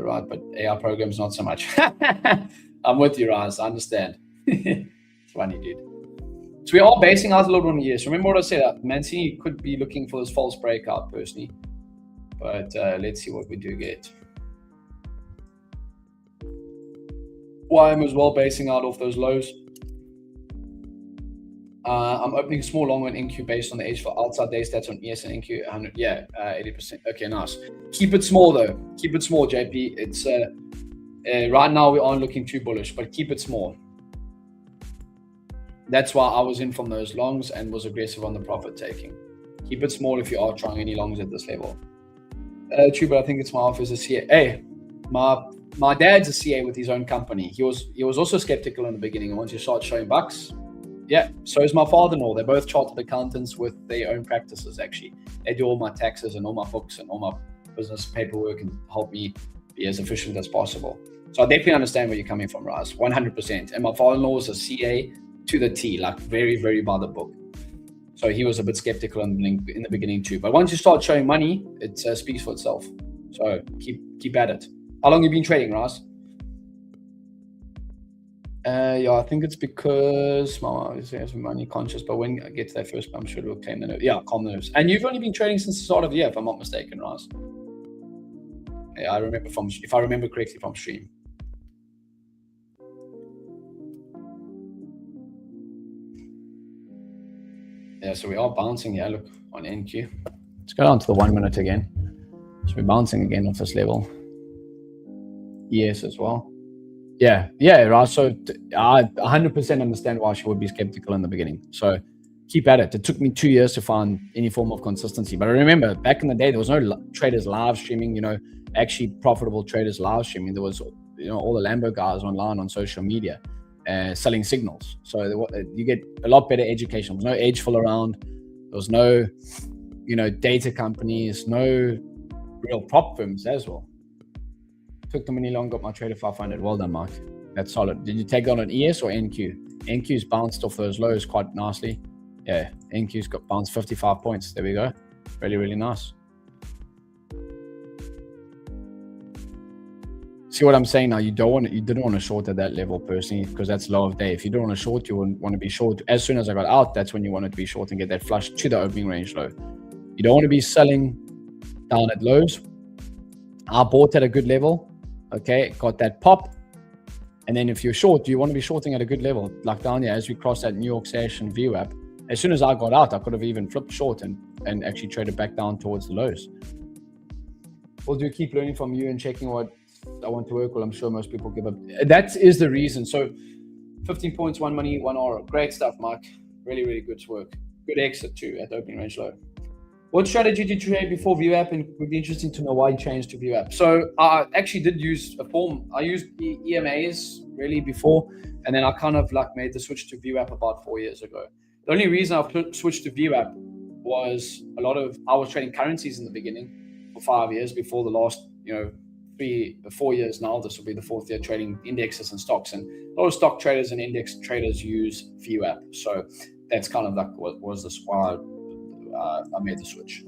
S1: right, but AI programs not so much. I'm with you, Raz. I understand. Funny, dude. So we are basing out a little bit on the years. Remember what I said? Mancini could be looking for this false breakout, personally. But let's see what we do get. YM as well, basing out off those lows. I'm opening a small long on NQ based on the edgeful outside day stats on ES and NQ 100. Yeah, 80%. Okay, nice. Keep it small though. Keep it small, JP. It's right now we aren't looking too bullish, but keep it small. That's why I was in from those longs and was aggressive on the profit taking. Keep it small if you are trying any longs at this level. True, but I think it's my office as CA. Hey, my dad's a CA with his own company. He was also skeptical in the beginning, and once you start showing bucks. Yeah, so is my father-in-law. They're both chartered accountants with their own practices, actually. They do all my taxes and all my books and all my business paperwork and help me be as efficient as possible. So I definitely understand where you're coming from, Raz, 100%. And my father-in-law is a CA to the T, like very, very by the book. So he was a bit skeptical in the beginning too. But once you start showing money, it speaks for itself. So keep at it. How long have you been trading, Raz? Yeah, I think it's because my mom is money conscious, but when I get to that first, I'm sure it'll claim the nerves. Yeah, calm the nerves. And you've only been trading since the start of the year, if I'm not mistaken, Raz. Yeah, I remember if I remember correctly from stream. Yeah, so we are bouncing here. Look on NQ. Let's go down to the 1 minute again. So we're bouncing again off this level. ES as well. Yeah, right. So I 100% understand why she would be skeptical in the beginning. So keep at it. It took me 2 years to find any form of consistency. But I remember back in the day, there was no traders live streaming, actually profitable traders live streaming. There was, all the Lambo guys online on social media selling signals. So you get a lot better education. There was no edgeful around. There was no, data companies, no real prop firms as well. Took the mini long, got my trader 500. Well done, Mark. That's solid. Did you take on an ES or NQ? NQ's bounced off those lows quite nicely. Yeah, NQ's got bounced 55 points. There we go. Really, really nice. See what I'm saying now? You didn't want to short at that level personally, because that's low of day. If you don't want to short, you want to be short. As soon as I got out, that's when you wanted to be short and get that flush to the opening range low. You don't want to be selling down at lows. I bought at a good level. Okay, got that pop. And then if you're short, you want to be shorting at a good level, like down here as we cross that New York session VWAP. As soon as I got out, I could have even flipped short and actually traded back down towards the lows. We'll do keep learning from you and checking what I want to work. Well, I'm sure most people give up. That is the reason. So 15 points, 1 money, 1 hour. Great stuff, Mike. Really, really good work. Good exit too at the opening range low. What strategy did you trade before VWAP? And it would be interesting to know why you changed to VWAP. So I actually did use a form. I used the EMAs really before, and then I kind of made the switch to VWAP about 4 years ago. The only reason I switched to VWAP was I was trading currencies in the beginning for 5 years before the last, 4 years now. This will be the 4th year trading indexes and stocks, and a lot of stock traders and index traders use VWAP. So that's kind of what was the why I made the switch.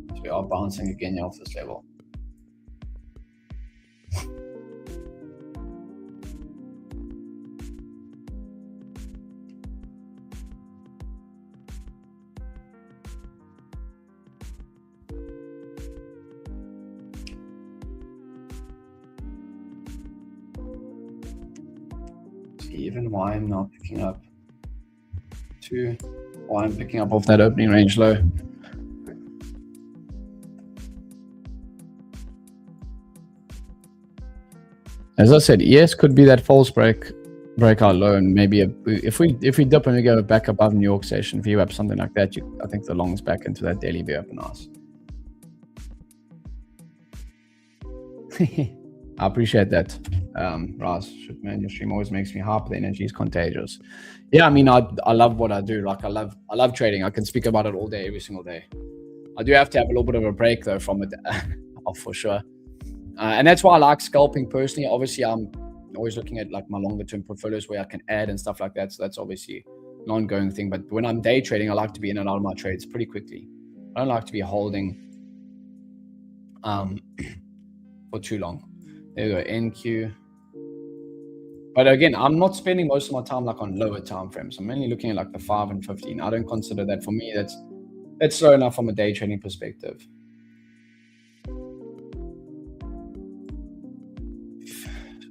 S1: So we are bouncing again off this level. see even why I'm not picking up to why I'm picking up off that opening range low. As I said, ES could be that false breakout low, and maybe if we dip and we go back above New York session VWAP, something like that, I think the long's back into that daily VWAP and us. I appreciate that, Raz. Man, your stream always makes me hype. The energy is contagious. Yeah, I mean, I love what I do. Like I love trading. I can speak about it all day, every single day. I do have to have a little bit of a break though from it, for sure. And that's why I like scalping personally. Obviously, I'm always looking at like my longer term portfolios where I can add and stuff like that. So that's obviously an ongoing thing. But when I'm day trading, I like to be in and out of my trades pretty quickly. I don't like to be holding for too long. There we go, NQ. But again, I'm not spending most of my time like on lower time frames. I'm mainly looking at like the 5 and 15. I don't consider that, for me, that's slow enough from a day trading perspective.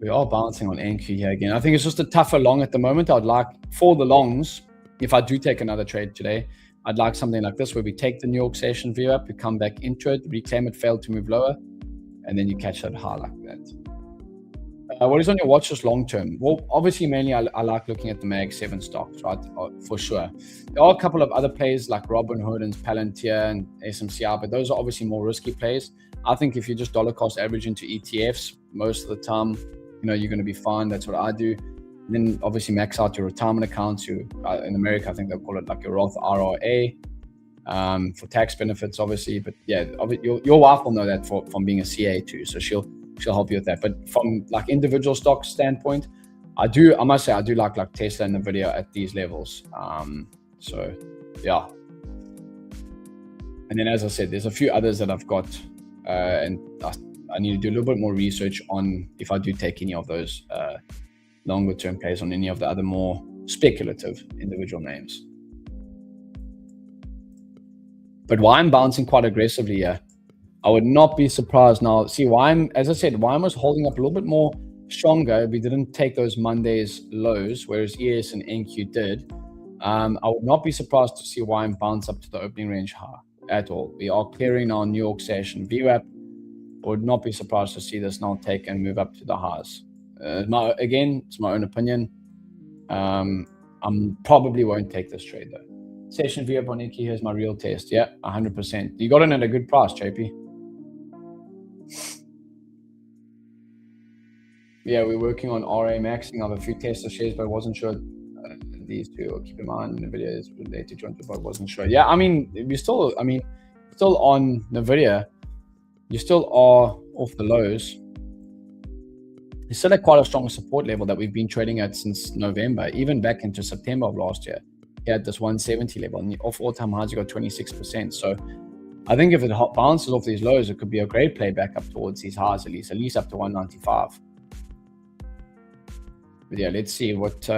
S1: We are bouncing on NQ here again. I think it's just a tougher long at the moment. I'd like, for the longs, if I do take another trade today, I'd like something like this where we take the New York session view up, we come back into it, reclaim it, failed to move lower, and then you catch that high like that. What is on your watch list long term? Well, obviously, mainly I like looking at the Mag 7 stocks, right? For sure. There are a couple of other plays like Robinhood and Palantir and SMCI, but those are obviously more risky plays. I think if you just dollar cost average into ETFs, most of the time, you're going to be fine. That's what I do. And then obviously max out your retirement accounts. In America, I think they'll call it like your Roth IRA for tax benefits, obviously. But yeah, your wife will know that from being a CA too, so she'll help you with that. But from like individual stock standpoint, I must say I do like Tesla and NVDA at these levels. So yeah. And then, as I said, there's a few others that I've got, and I need to do a little bit more research on if I do take any of those longer term plays on any of the other more speculative individual names. But why I'm bouncing quite aggressively here, I would not be surprised now. See, as I said, why was holding up a little bit more stronger. We didn't take those Monday's lows, whereas ES and NQ did. I would not be surprised to see YM bounce up to the opening range high at all. We are clearing our New York session VWAP. I would not be surprised to see this now take and move up to the highs. Again, it's my own opinion. I probably won't take this trade though. Session VWAP on NQ, here's my real test. Yeah, 100%. You got it at a good price, JP. Yeah, we're working on RA maxing. I have a few Tesla shares, but I wasn't sure these two. I'll keep in mind NVDA is related to joint, but I wasn't sure. Yeah, I mean, still on NVIDIA, you still are off the lows. It's still at quite a strong support level that we've been trading at since November, even back into September of last year. You had this 170 level, and off all-time highs, you got 26%. So I think if it bounces off these lows, it could be a great play back up towards these highs, at least up to 195. But yeah, let's see what.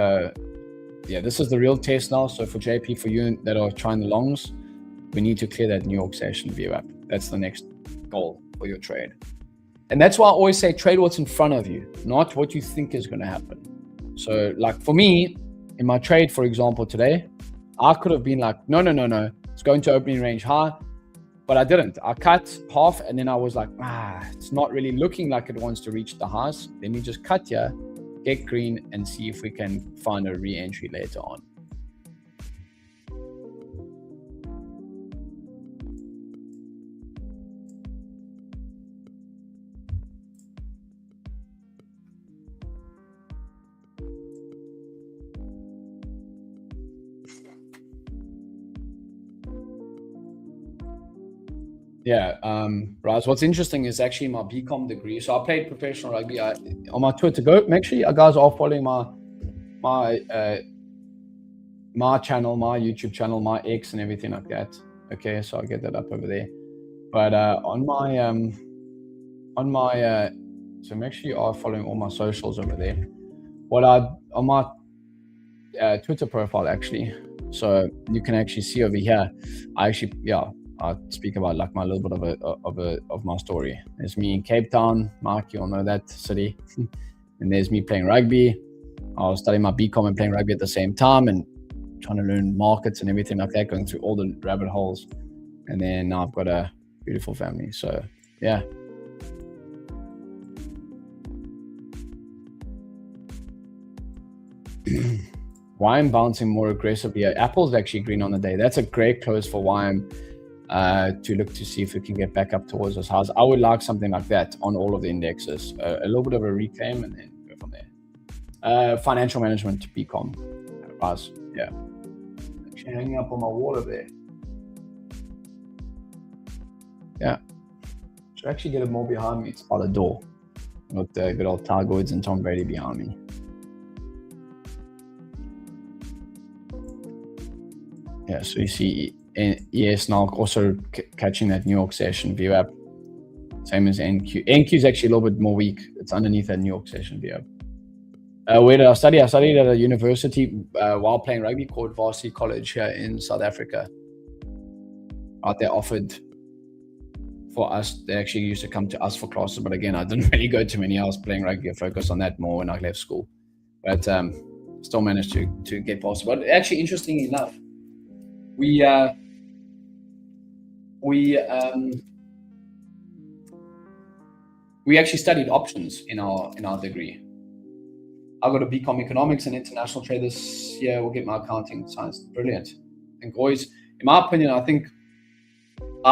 S1: Yeah, this is the real test now. So for JP, for you that are trying the longs, we need to clear that New York session VWAP. That's the next goal for your trade. And that's why I always say trade what's in front of you, not what you think is going to happen. So like for me, in my trade, for example, today, I could have been like, no, it's going to opening range high, but I didn't. I cut half and then I was like, it's not really looking like it wants to reach the highs. Let me just cut here, get green, and see if we can find a re-entry later on. Yeah, right. What's interesting is actually my BCom degree. So I played professional rugby. On my Twitter, make sure you guys are following my channel, my YouTube channel, my X, and everything like that. Okay, so I'll get that up over there. But so make sure you are following all my socials over there. On my Twitter profile actually, so you can actually see over here. I speak about like my little bit of my story. There's me in Cape Town, Mark, you all know that city. And there's me playing rugby. I was studying my BCom and playing rugby at the same time and trying to learn markets and everything like that, going through all the rabbit holes. And then now I've got a beautiful family. So yeah. Why I'm bouncing more aggressively. Apple's actually green on the day. That's a great close for YM to look to see if we can get back up towards those highs. I would like something like that on all of the indexes. A little bit of a reclaim and then go from there. Financial management, BCom. Yeah. Actually hanging up on my wall over there. Yeah. Should actually get it more behind me. It's by the door. Got the good old Tiger Woods and Tom Brady behind me. Yeah, so you see ES now also catching that New York session view up. Same as NQ. NQ is actually a little bit more weak. It's underneath that New York session view up. Where did I study? I studied at a university while playing rugby called Varsity College here in South Africa. They offered for us. They actually used to come to us for classes, but again, I didn't really go to many. I was playing rugby. I focused on that more when I left school, but still managed to get past it. But actually, interestingly enough, we actually studied options in our degree. I got a BCom economics and international trade this year. We'll get my accounting science. Brilliant. I think always, in my opinion, I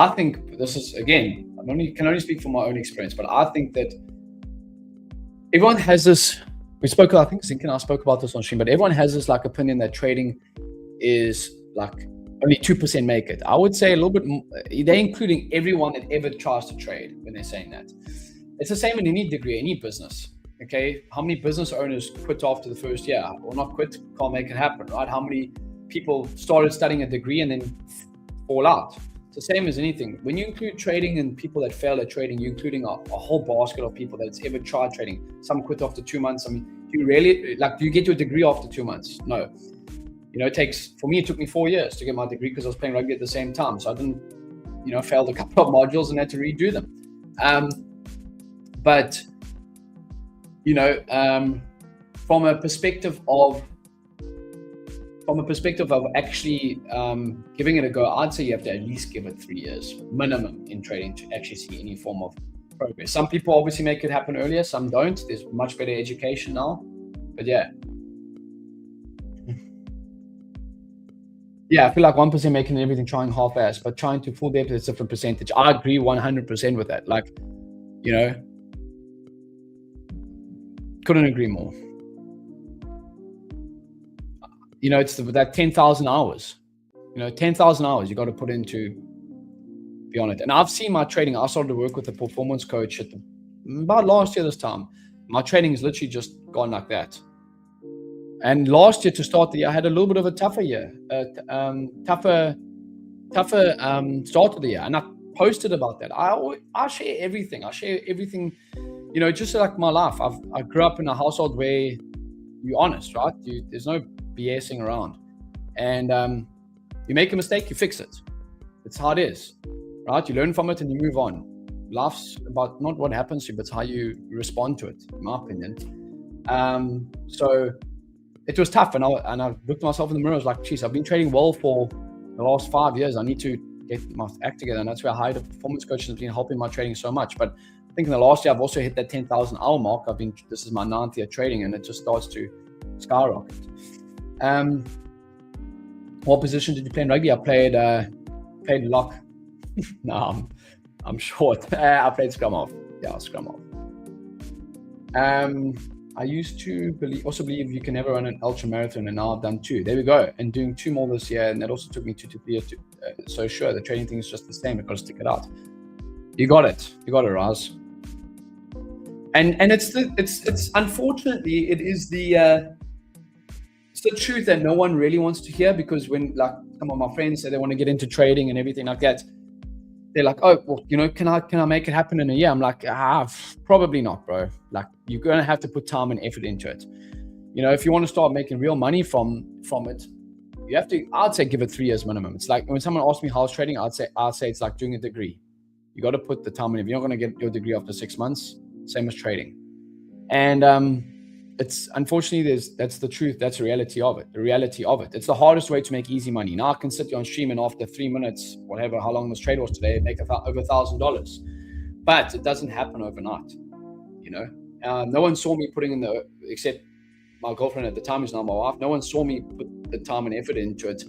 S1: think this is, again, can only speak from my own experience, but I think that everyone has this. I think Zink and I spoke about this on stream, but everyone has this like opinion that trading is like only 2% make it. I would say a little bit more, they're including everyone that ever tries to trade when they're saying that. It's the same in any degree, any business. Okay, how many business owners quit after the first year? Or not quit, can't make it happen, right? How many people started studying a degree and then fall out? It's the same as anything. When you include trading and people that fail at trading, you're including a whole basket of people that's ever tried trading. Some quit after 2 months. I mean, do you get your degree after 2 months? No. For me, it took me 4 years to get my degree because I was playing rugby at the same time. So I didn't, failed a couple of modules and had to redo them. But from a perspective of actually giving it a go, I'd say you have to at least give it 3 years minimum in trading to actually see any form of progress. Some people obviously make it happen earlier, some don't. There's much better education now, but yeah. Yeah, I feel like 1% making everything trying half-ass, but trying to full depth is a different percentage. I agree 100% with that. Like, couldn't agree more. It's that 10,000 hours. 10,000 hours you got to put into be on it. And I've seen my trading. I started to work with a performance coach about last year this time. My trading has literally just gone like that. And last year to start the year, I had a little bit of a tougher year, tougher start of the year. And I posted about that. I share everything. Just like my life. I grew up in a household where you're honest, right? There's no BSing around. And you make a mistake, you fix it. It's how it is, right? You learn from it and you move on. Life's about not what happens to you, but how you respond to it, in my opinion. So it was tough, and I looked at myself in the mirror. I was like, geez, I've been trading well for the last 5 years. I need to get my act together, and that's where I hired a performance coach that's been helping my trading so much. But I think in the last year, I've also hit that 10,000 hour mark. This is my 9th year trading, and it just starts to skyrocket. What position did you play in rugby? I played lock. No, I'm short. I played scrum half. Yeah, scrum half. I used to believe you can never run an ultra marathon, and now I've done 2. There we go. And doing 2 more this year, and that also took me 2 to 3 years. So sure, the trading thing is just the same. I've got to stick it out. You got it, Raz. And it's unfortunately it is the truth that no one really wants to hear, because when like some of my friends say they want to get into trading and everything like that, they're like, oh, well, can I make it happen in a year? I'm like, probably not, bro. Like, you're going to have to put time and effort into it. If you want to start making real money from it, you have to, I'd say give it 3 years minimum. It's like when someone asks me how's trading, I'd say it's like doing a degree. You got to put the time in. If you're not going to get your degree after 6 months, same as trading. And it's unfortunately that's the truth. That's the reality of it. It's the hardest way to make easy money. Now I can sit here on stream and after 3 minutes, whatever, how long this trade was today, make over $1,000. But it doesn't happen overnight. You know, no one saw me putting in except my girlfriend at the time, is now my wife. No one saw me put the time and effort into it.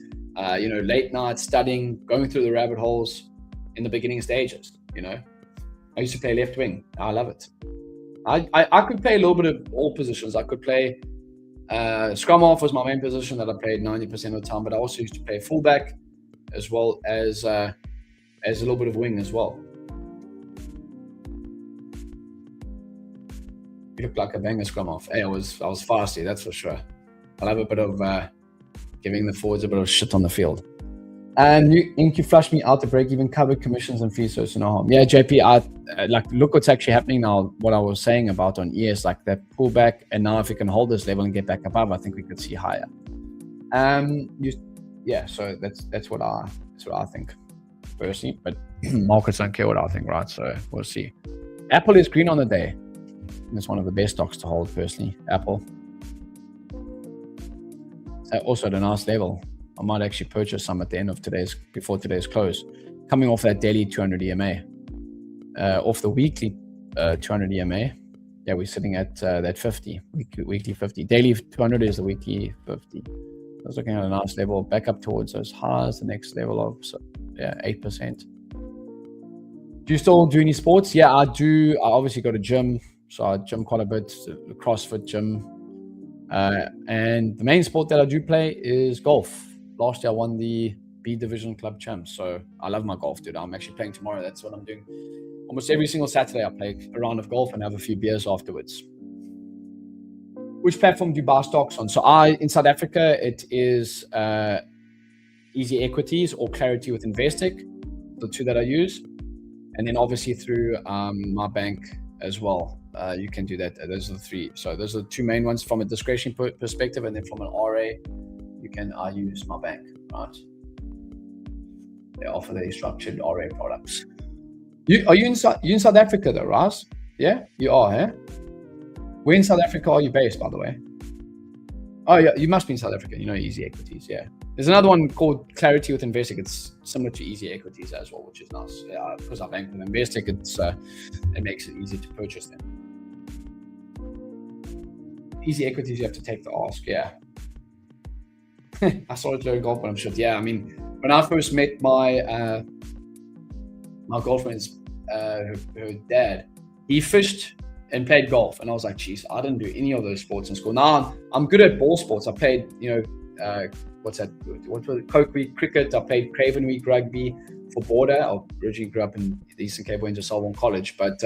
S1: You know, late nights studying, going through the rabbit holes in the beginning stages. You know, I used to play left wing. I love it. I could play a little bit of all positions. I could play scrum half was my main position that I played 90% of the time, but I also used to play fullback as well as a little bit of wing as well. You look like a banger scrum half. Hey, I was fasty, that's for sure. I'll have a bit of giving the forwards a bit of shit on the field. And you flushed me out the break, even covered commissions and fees, so it's no harm. Yeah, JP, like look what's actually happening now. What I was saying about on ES, like that pullback, and now if we can hold this level and get back above, I think we could see higher. Yeah, so that's what I think personally. But markets don't care what I think, right? So we'll see. Apple is green on the day. It's one of the best stocks to hold personally. Apple. So also at a nice level. I might actually purchase some at the end of before today's close, coming off that daily 200 EMA, off the weekly 200 EMA. Yeah, we're sitting at that 50, weekly 50. Daily 200 is the weekly 50. I was looking at a nice level, back up towards those highs, the next level of 8%. Do you still do any sports? Yeah, I do. I obviously go to gym, so I gym quite a bit, CrossFit gym. And the main sport that I do play is golf. Last year I won the B Division Club Champs, so I love my golf, dude. I'm actually playing tomorrow. That's what I'm doing. Almost every single Saturday I play a round of golf and have a few beers afterwards. Which platform do you buy stocks on? So in South Africa, it is Easy Equities or Clarity with Investec, the two that I use. And then obviously through my bank as well. You can do that. Those are the three. So those are the two main ones from a discretionary perspective, and then from an RA, I use my bank, right? They offer the structured RA products. Are you in South Africa though, Raz? Yeah, you are, eh? Where in South Africa are you based, by the way? Oh yeah, you must be in South Africa. You know Easy Equities, yeah. There's another one called Clarity with Investec. It's similar to Easy Equities as well, which is nice. Yeah, because I bank with Investec, it makes it easy to purchase them. Easy Equities, you have to take the ask, yeah. I started learning golf when I'm shit. Yeah, I mean, when I first met my girlfriend's her dad, he fished and played golf, and I was like, geez, I didn't do any of those sports in school. Now I'm good at ball sports. I played, what's that? What was it? Coke Week cricket. I played Craven Week rugby for border. I originally grew up in the Eastern Cape, went to Selborne College, but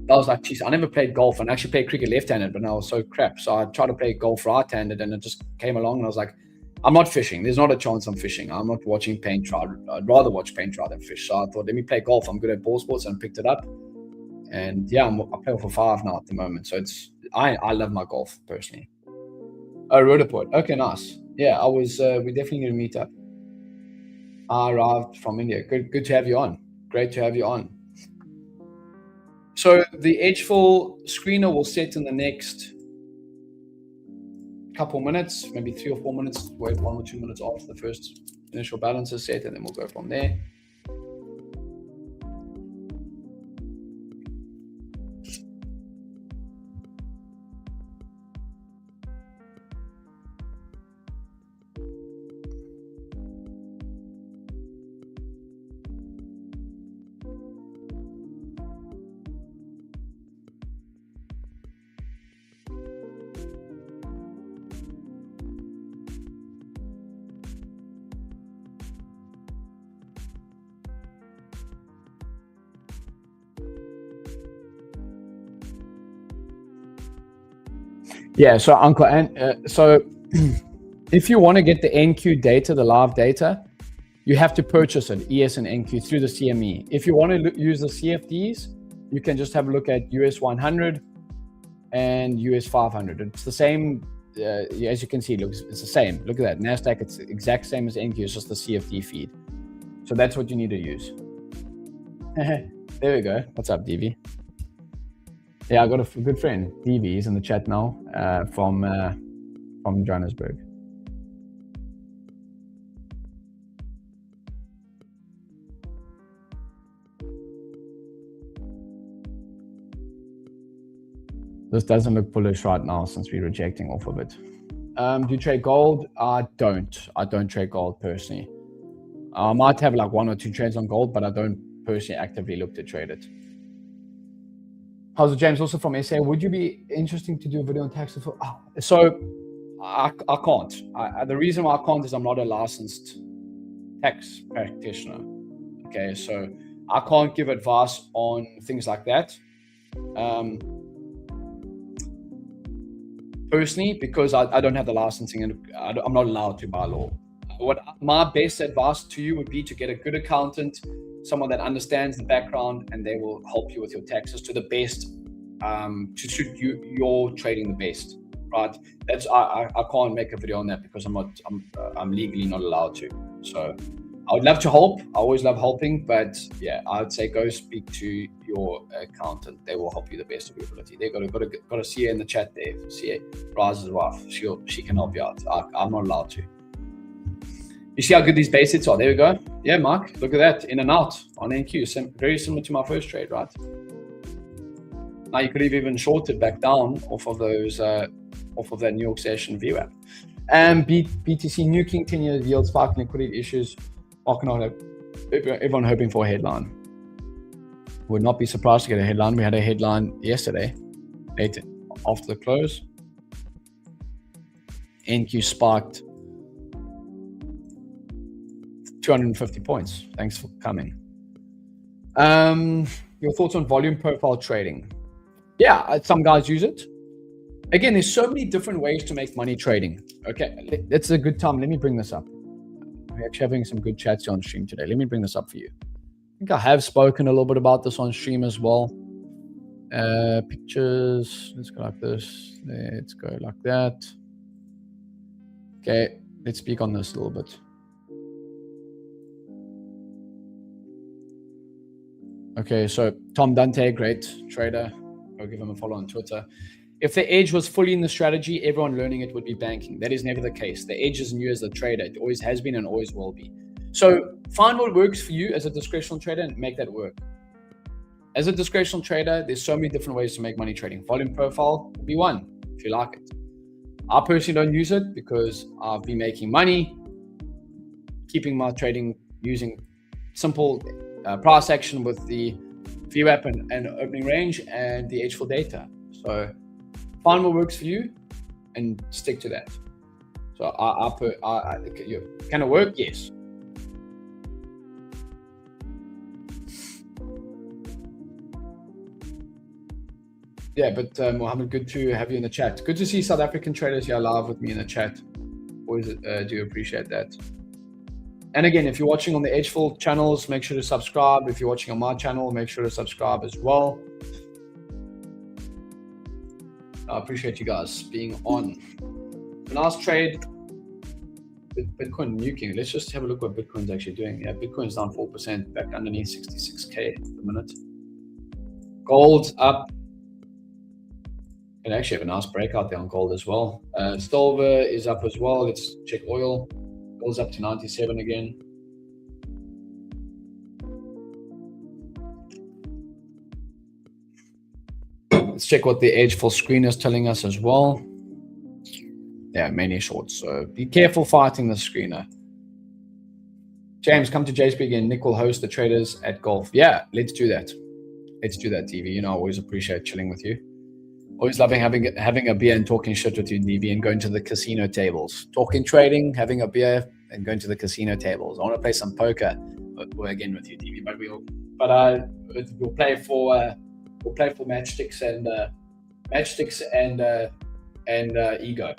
S1: I was like, geez, I never played golf, and I actually played cricket left-handed, but I was so crap. So I tried to play golf right-handed, and it just came along, and I was like, I'm not fishing. There's not a chance I'm fishing. I'm not watching paint dry. I'd rather watch paint dry than fish. So I thought, let me play golf. I'm good at ball sports, and I picked it up. And yeah, I play for 5 now at the moment. So I love my golf personally. Oh, Rhodoport. Okay, nice. Yeah, we definitely need to meet up. I arrived from India. Good to have you on. Great to have you on. So the edgeful screener will set in the next couple minutes, maybe 3 or 4 minutes. Wait 1 or 2 minutes after the first initial balance is set, and then we'll go from there. Yeah, so Uncle, and so if you want to get the NQ data, the live data, you have to purchase it, ES and NQ, through the CME. If you want to use the CFDs, you can just have a look at US 100 and US 500. It's the same, as you can see, it's the same. Look at that, NASDAQ, it's the exact same as NQ, it's just the CFD feed. So that's what you need to use. There we go. What's up, DV? Yeah, I got a good friend, DV, he's in the chat now, from Johannesburg. This doesn't look bullish right now since we're rejecting off of it. Do you trade gold? I don't trade gold personally. I might have like 1 or 2 trades on gold, but I don't personally actively look to trade it. How's it, James? Also from SA. Would you be interesting to do a video on tax? So I can't. The reason why I can't is I'm not a licensed tax practitioner. Okay, so I can't give advice on things like that. Personally, because I don't have the licensing and I'm not allowed to by law. What my best advice to you would be to get a good accountant, someone that understands the background, and they will help you with your taxes to the best, to suit your trading the best, right? That's I can't make a video on that because I'm legally not allowed to. So I would love to help. I always love helping, but yeah, I would say go speak to your accountant. They will help you the best of your ability. They got to see her in the chat there. See Raz's wife. She can help you out. I'm not allowed to. You see how good these base hits are? There we go. Yeah, Mark, look at that. In and out on NQ. Very similar to my first trade, right? Now you could have even shorted back down off of those, off of that New York session VWAP. And BTC New King 10-year yield sparking liquidity issues. Everyone hoping for a headline. Would not be surprised to get a headline. We had a headline yesterday, late after the close. NQ sparked 250 points. Thanks for coming. Your thoughts on volume profile trading? Yeah, some guys use it. Again, there's so many different ways to make money trading. Okay, it's a good time. Let me bring this up. We're actually having some good chats on stream today. Let me bring this up for you. I think I have spoken a little bit about this on stream as well. Pictures. Let's go like this. Let's go like that. Okay, let's speak on this a little bit. Okay, so Tom Dante, great trader. I'll give him a follow on Twitter. If the edge was fully in the strategy, everyone learning it would be banking. That is never the case. The edge is new as a trader. It always has been and always will be. So find what works for you as a discretional trader and make that work. As a discretional trader, there's so many different ways to make money trading. Volume profile will be one, if you like it. I personally don't use it because I've been making money, keeping my trading using simple price action with the VWAP and opening range and the edgeful data. So find what works for you and stick to that. So can it work? Yes. Yeah, but Mohammed, good to have you in the chat. Good to see South African traders here live with me in the chat. Always do appreciate that. And again, if you're watching on the edgeful channels, make sure to subscribe. If you're watching on my channel, make sure to subscribe as well. I appreciate you guys being on. Last trade, Bitcoin nuking. Let's just have a look what Bitcoin's actually doing. Yeah, Bitcoin's down 4%, back underneath 66K at the minute. Gold's up. And actually have a nice breakout there on gold as well. Silver is up as well. Let's check oil. Gold's up to 97 again. Let's check what the edgeful screen is telling us as well. Yeah, mainly shorts. So be careful fighting the screener. James, come to JSP again. Nick will host the traders at golf. Yeah, let's do that. Let's do that, TV. You know, I always appreciate chilling with you. Always loving having a beer and talking shit with you, DV, and going to the casino tables. Talking trading, having a beer, and going to the casino tables. I want to play some poker again with you, DV. But we'll play for matchsticks and ego.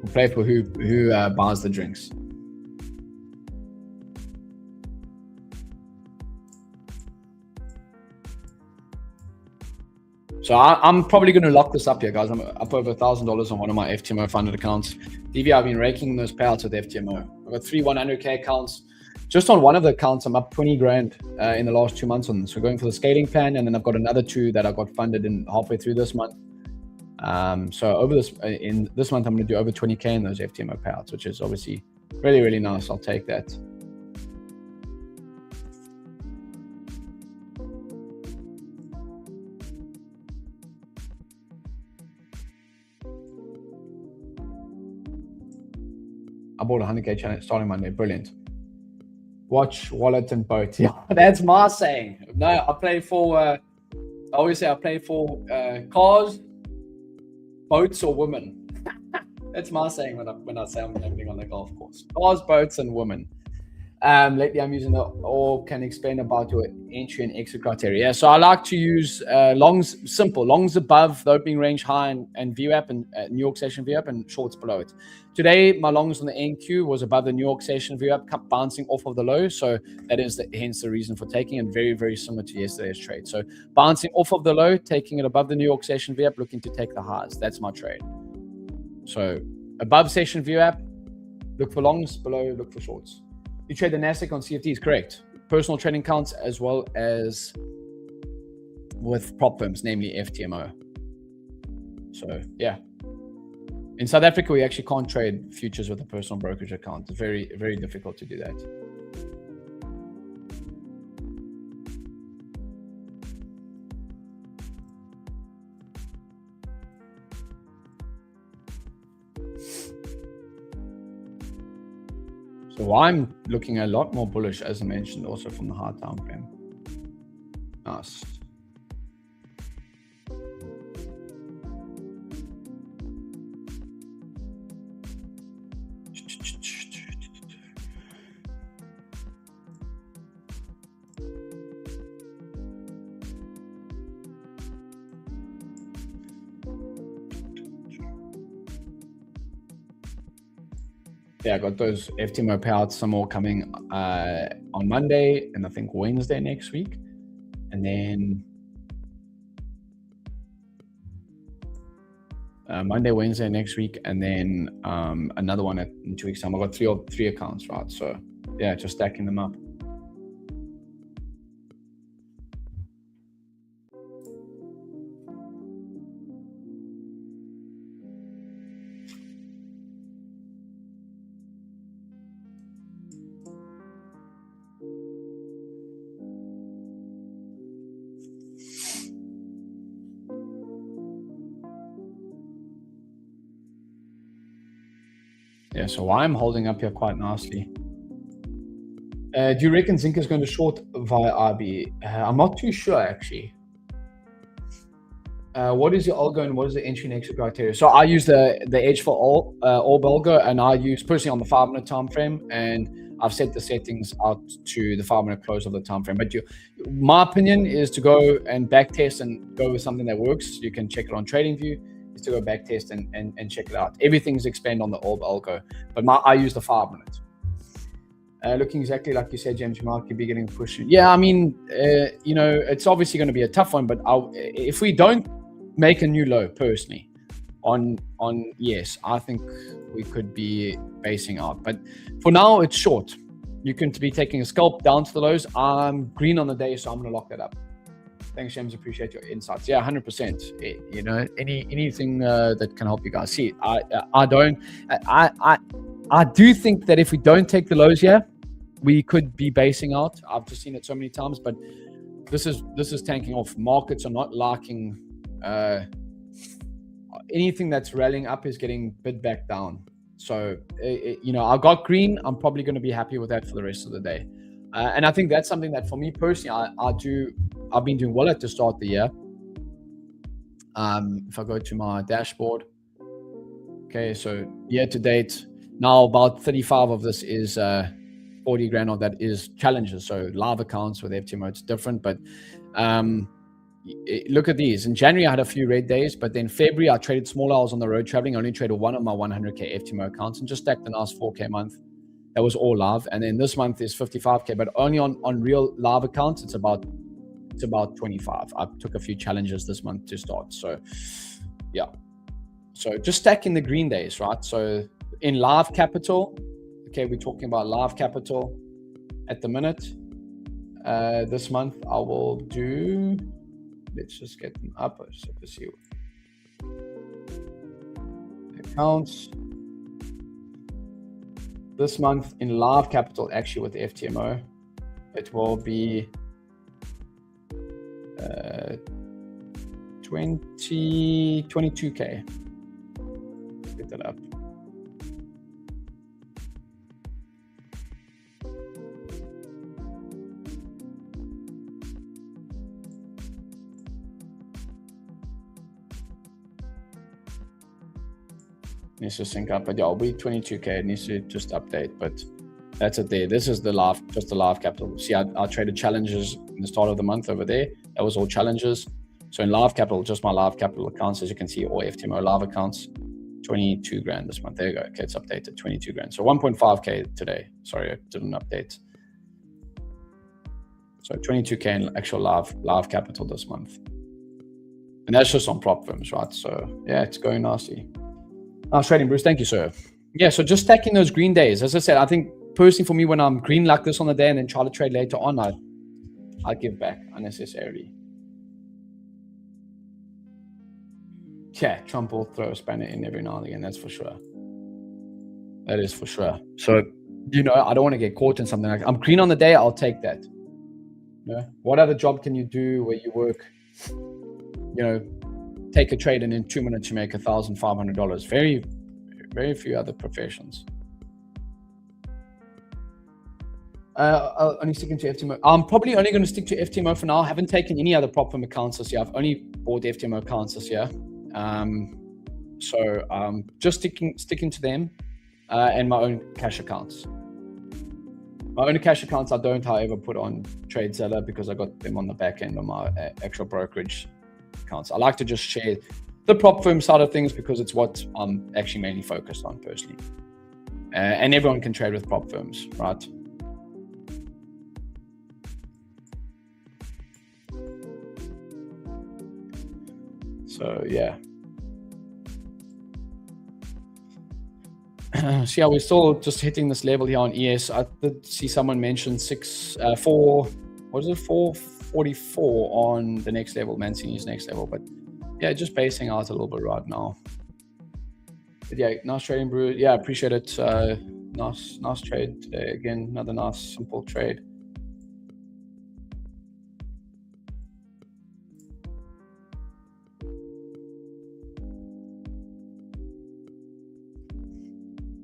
S1: We'll play for who buys the drinks. So I'm probably going to lock this up here, guys. I'm up over $1,000 on one of my FTMO funded accounts. DV, I've been raking those payouts with FTMO. I've got 3 100K accounts. Just on one of the accounts, I'm up 20 grand in the last 2 months on this. So going for the scaling plan, and then I've got another 2 that I got funded in halfway through this month. So over in this month, I'm going to do over 20K in those FTMO payouts, which is obviously really, really nice. I'll take that. I bought a 100K challenge starting Monday. Brilliant. Watch, wallet, and boat. Yeah, that's my saying. No, I play for, I always say I play for cars, boats, or women. That's my saying when I say I'm gambling on the golf course. Cars, boats, and women. Lately, I'm using the or can explain about your entry and exit criteria. Yeah, so I like to use longs, simple, longs above the opening range high and VWAP and New York session VWAP and shorts below it. Today, my longs on the NQ was above the New York session VWAP, kept bouncing off of the low. So that is hence the reason for taking it. Very, very similar to yesterday's trade. So bouncing off of the low, taking it above the New York session VWAP, looking to take the highs. That's my trade. So above session VWAP, look for longs, below, look for shorts. You trade the NASDAQ on CFDs, correct. Personal trading accounts as well as with prop firms, namely FTMO. So yeah. In South Africa, we actually can't trade futures with a personal brokerage account. It's very, very difficult to do that. So I'm looking a lot more bullish, as I mentioned, also from the high time frame. Nice. Yeah, I got those FTMO payouts, some more coming on Monday and I think Wednesday next week. And then Monday, Wednesday next week, and then another one in 2 weeks time. I got three accounts, right? So yeah, just stacking them up. Yeah, so I'm holding up here quite nicely. Do you reckon zinc is going to short via RB? I'm not too sure, actually. What is your algo and what is the entry and exit criteria? So I use the edgeful all algo, and I use personally on the 5-minute time frame, and I've set the settings out to the 5-minute close of the time frame. But my opinion is to go and back test and go with something that works. You can check it on TradingView. Is to go back test and check it out. Everything's explained on the orb algo, but I use the 5-minute. Looking exactly like you said, James, you might be getting pushed. Yeah, I mean, it's obviously going to be a tough one, but if we don't make a new low, personally, on yes, I think we could be basing out. But for now, it's short. You can be taking a scalp down to the lows. I'm green on the day, so I'm going to lock that up. Thanks, James. Appreciate your insights. Yeah, 100%. Anything that can help you guys. See, I do think that if we don't take the lows here, we could be basing out. I've just seen it so many times, but this is tanking off. Markets are not liking anything that's rallying up is getting bid back down. So I got green. I'm probably going to be happy with that for the rest of the day. And I think that's something that for me personally, I've been doing well at the start of the year. If I go to my dashboard, okay, so year to date, now about 35 of this is 40 grand of that is challenges. So live accounts with FTMO, it's different, but look at these. In January, I had a few red days, but then February, I traded small. I was on the road traveling. I only traded one of my 100K FTMO accounts and just stacked a nice 4K month. That was all live. And then this month is 55K, but only on real live accounts, it's about it's about 25. I took a few challenges this month to start. So yeah. So just stacking the green days, right? So in live capital, okay, we're talking about live capital at the minute. This month I will do, let's just get them up so to see accounts. This month in live capital, actually with the FTMO, it will be 22K. Let's get that up. Needs to sync up, but yeah, it'll be 22K. It needs to just update, but that's it there. This is the live, just the live capital. See, I traded challenges in the start of the month over there. That was all challenges. So in live capital, just my live capital accounts, as you can see, all FTMO live accounts, 22 grand this month. There you go. Okay, it's updated, 22 grand. So 1.5K today. Sorry, I didn't update. So 22K in actual live capital this month. And that's just on prop firms, right? So yeah, it's going nasty. Nice trading, Bruce. Thank you, sir. Yeah, so just stacking those green days. As I said, I think personally for me, when I'm green like this on the day and then try to trade later on, I give back unnecessarily. Yeah, Trump will throw a spanner in every now and again. That's for sure. That is for sure. So, you know, I don't want to get caught in something like I'm green on the day. I'll take that. You know, what other job can you do where you work, you know, take a trade and in 2 minutes you make $1,500? Very, very few other professions. Only sticking to FTMO. I'm probably only going to stick to FTMO for now. I haven't taken any other prop firm accounts this year. I've only bought FTMO accounts this year. So just sticking to them and my own cash accounts. My own cash accounts I don't, however, put on TradeSeller because I got them on the back end of my actual brokerage accounts. I like to just share the prop firm side of things because it's what I'm actually mainly focused on personally. And everyone can trade with prop firms, right? So yeah. So yeah, we're still just hitting this level here on ES. I did see someone mention 444 on the next level, Mancini's next level, but yeah, just basing out a little bit right now. But yeah, nice trading, Brew. Yeah, appreciate it. Nice trade today. Again, another nice simple trade.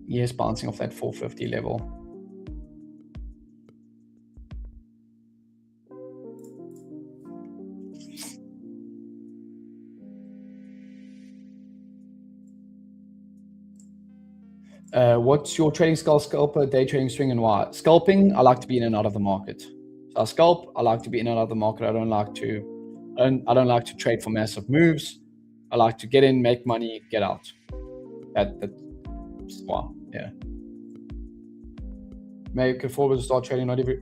S1: Yes, bouncing off that 450 level. What's your trading style, scalper, day trading, swing, and why? Scalping, I like to be in and out of the market. So I scalp, I like to be in and out of the market. I don't like to trade for massive moves. I like to get in, make money, get out. That's wow, yeah. Make a forward to start trading. Not every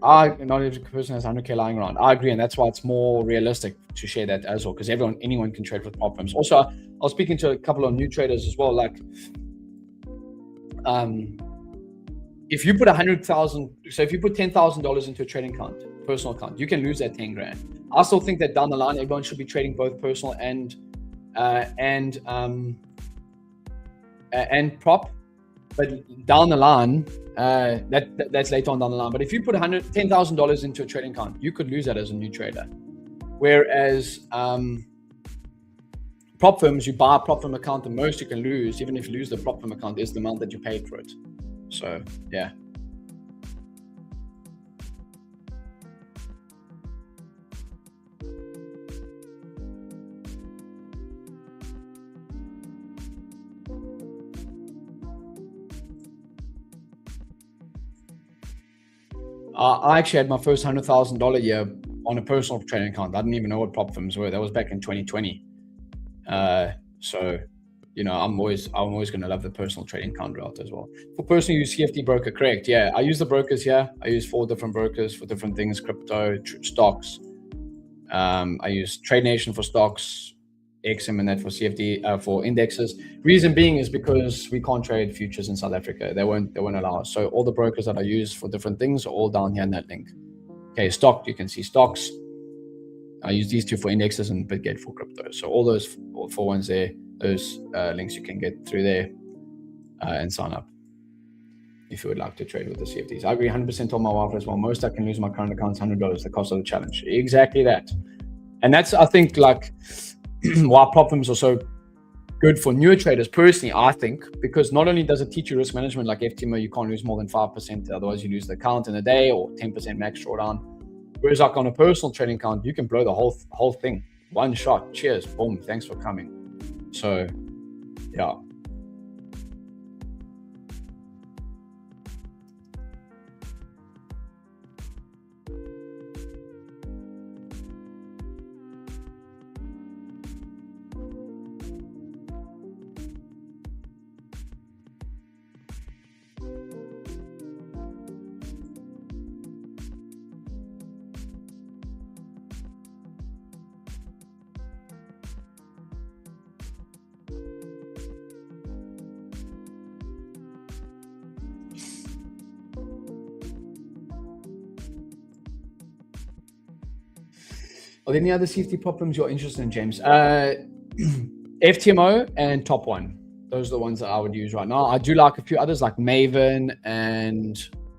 S1: person has 100K lying around. I agree, and that's why it's more realistic to share that as well, because anyone can trade with prop firms. Also, I was speaking to a couple of new traders as well. Like, if you put 100,000, so if you put $10,000 into a trading account, personal account, you can lose that 10 grand. I still think that down the line, everyone should be trading both personal and prop. But down the line, that's later on down the line. But if you put $10,000 into a trading account, you could lose that as a new trader. Whereas prop firms, you buy a prop firm account, the most you can lose, even if you lose the prop firm account, is the amount that you paid for it. So yeah. I actually had my first $100,000 year on a personal trading account. I didn't even know what prop firms were. That was back in 2020. So, you know, I'm always going to love the personal trading account route as well. For personal use, CFD broker, correct? Yeah, I use the brokers here. I use 4 different brokers for different things: crypto, stocks, I use Trade Nation for stocks, XM and that for CFD for indexes. Reason being is because we can't trade futures in South Africa. They won't allow us. So all the brokers that I use for different things are all down here in that link. Okay, stock, you can see stocks. I use these two for indexes and BitGate for crypto. So all those four ones there, those links you can get through there and sign up if you would like to trade with the CFDs. I agree 100% on my wife as well. Most I can lose my current account's $100, the cost of the challenge. Exactly that. And that's, I think, like why prop firms are so good for newer traders personally, I think, because not only does it teach you risk management, like FTMO, you can't lose more than 5%, otherwise you lose the account in a day, or 10% max drawdown. Whereas like on a personal trading account, you can blow the whole thing. One shot, cheers, boom, thanks for coming. So yeah. Are there any other CFD problems you're interested in, James? FTMO and Top One. Those are the ones that I would use right now. I do like a few others like Maven, and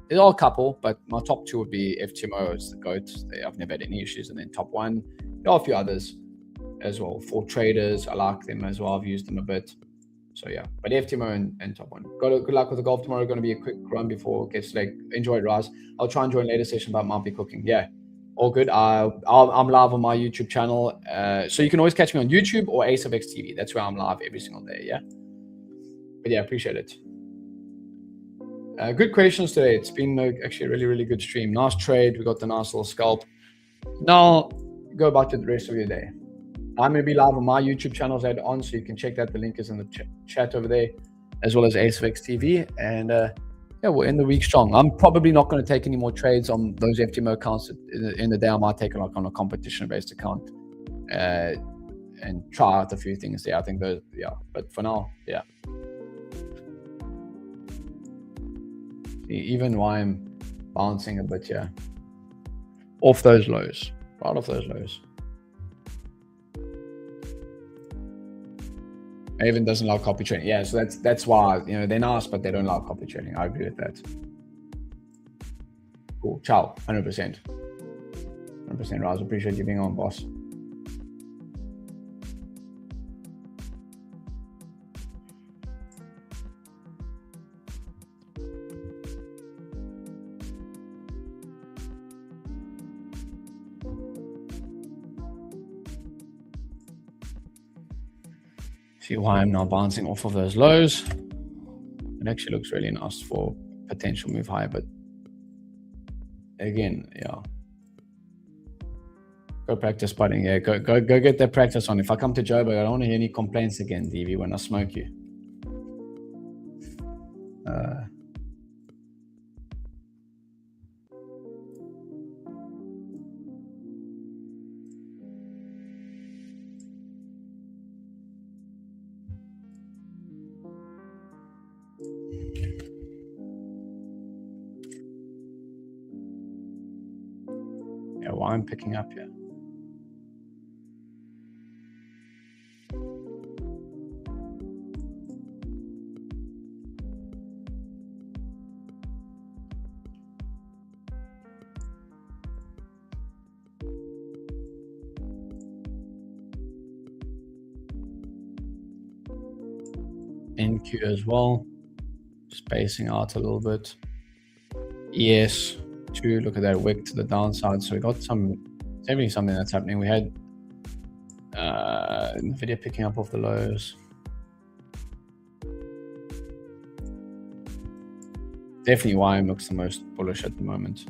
S1: there are a couple, but my top two would be FTMO. It's the GOAT. I've never had any issues. And then Top One. There are a few others as well. For traders, I like them as well. I've used them a bit. So yeah, but FTMO and Top One. Good luck with the golf tomorrow. Going to be a quick run before it gets late. Enjoy it, Raz. I'll try and join later session, but might be cooking. Yeah. All good. I'm live on my YouTube channel. So you can always catch me on YouTube or Ace of X TV. That's where I'm live every single day. Yeah. But yeah, appreciate it. Good questions today. It's been actually a really, really good stream. Nice trade. We got the nice little scalp. Now go about the rest of your day. I'm going to be live on my YouTube channels later on, so you can check that. The link is in the chat over there, as well as Ace of X TV. And yeah, we're in the week strong. I'm probably not going to take any more trades on those FTMO accounts in the day. I might take it like on a competition-based account and try out a few things there. I think those, yeah. But for now, yeah. See, even why I'm bouncing a bit, yeah. Off those lows, right off those lows. Maven doesn't allow copy trading. Yeah, so that's why, you know, they're nice, but they don't allow copy trading. I agree with that. Cool. Ciao. 100%. 100%, Raz. Appreciate you being on, boss. See why I'm now bouncing off of those lows. It actually looks really nice for potential move higher, but again, yeah. Go practice putting. Yeah, go get that practice on. If I come to Joburg, I don't want to hear any complaints again, DV, when I smoke you. Yeah, why I'm picking up here. NQ as well, spacing out a little bit. ES 2, look at that wick to the downside. So we got definitely something that's happening. We had NVDA picking up off the lows. Definitely YM looks the most bullish at the moment.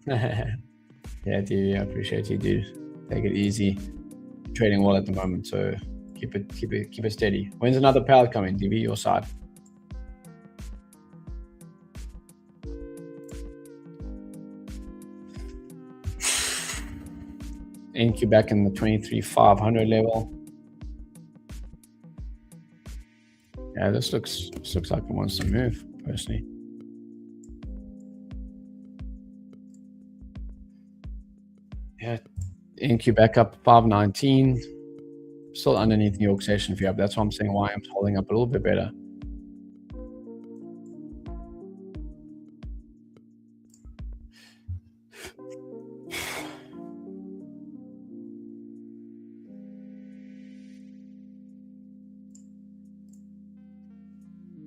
S1: Yeah, DV, I appreciate you, dude. Take it easy. You're trading well at the moment, so keep it steady. When's another pallet coming, DV, your side? NQ back in the 23,500 level. Yeah, this looks like it wants to move, personally. Yeah, NQ back up 519. Still underneath New York session view up. That's why I'm saying why I'm holding up a little bit better.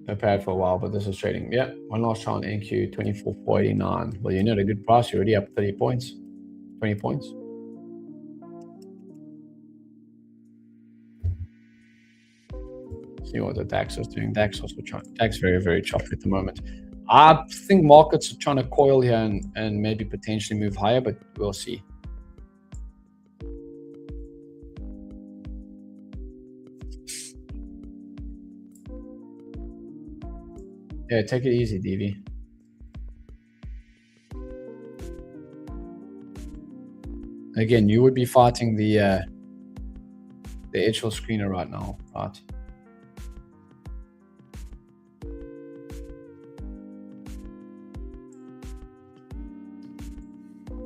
S1: I've had for a while, but this is trading. Yeah, one last try on NQ 24,489. Well, you're not a good price. You're already up 30 points, 20 points. See what the DAX is doing. DAX also trying. DAX very, very choppy at the moment. I think markets are trying to coil here and maybe potentially move higher, but we'll see. Yeah, take it easy, DV. Again, you would be fighting the edgeful screener right now, right?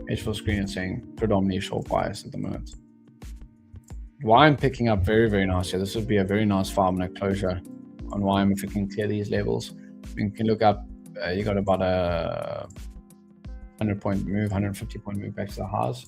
S1: Edgeful screener saying predominantly short bias at the moment. Why I'm picking up very, very nice here. This would be a very nice 5-minute closure on YM if we can clear these levels. You can look up, you got about a 100-point move, 150-point move back to the highs.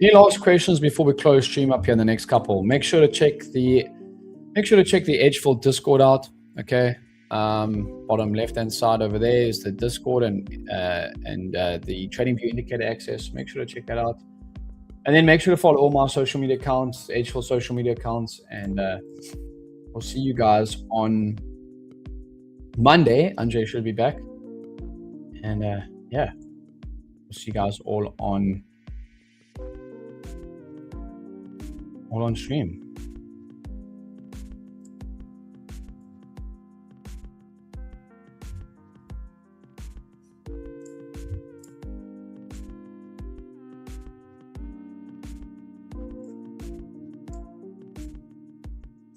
S1: Any last questions before we close stream up here in the next couple? Make sure to check the edgeful Discord out. Okay, bottom left hand side over there is the Discord and the trading view indicator access. Make sure to check that out, and then make sure to follow all my social media accounts, edgeful social media accounts, and we'll see you guys on Monday. André should be back, and yeah, we'll see you guys all on stream.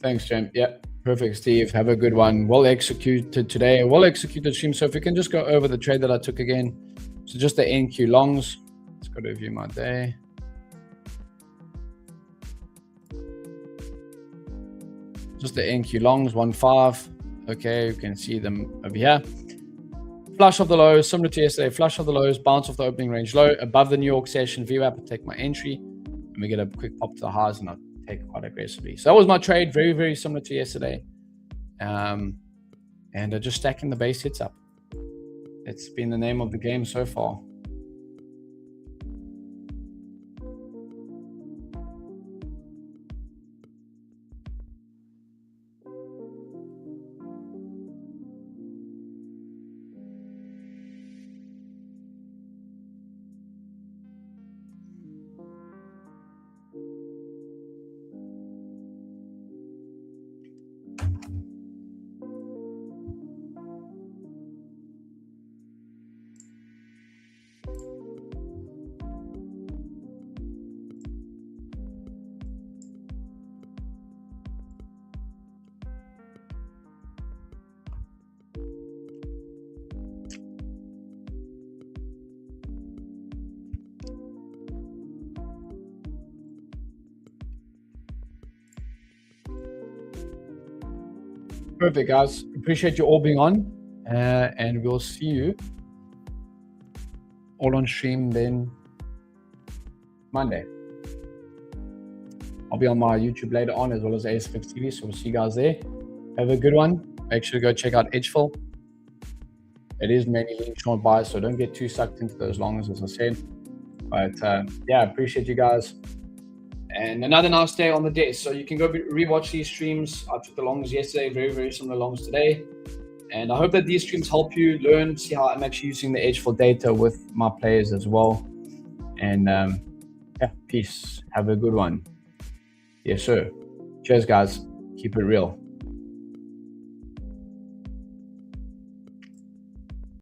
S1: Thanks, James. Yeah, perfect, Steve. Have a good one. Well executed today. Well executed stream. So if we can just go over the trade that I took again. So just the NQ longs. Let's go to view my day. Just the NQ longs, 1.5. Okay, you can see them over here. Flush of the lows, similar to yesterday. Flush of the lows, bounce off the opening range low, above the New York session. VWAP, I take my entry, and we get a quick pop to the highs, and I take it quite aggressively. So that was my trade, very, very similar to yesterday. And just stacking the base hits up. It's been the name of the game so far. Perfect, guys. Appreciate you all being on, and we'll see you all on stream then Monday. I'll be on my YouTube later on, as well as ASFX TV, so we'll see you guys there. Have a good one. Make sure to go check out edgeful. It is mainly lean short buys, so don't get too sucked into those longs, as I said. But yeah, I appreciate you guys. And another nice day on the desk. So you can go rewatch these streams. I took the longs yesterday, very, very similar longs today. And I hope that these streams help you learn, see how I'm actually using the edgeful data with my players as well. And yeah, peace. Have a good one. Yes, sir. Cheers, guys. Keep it real.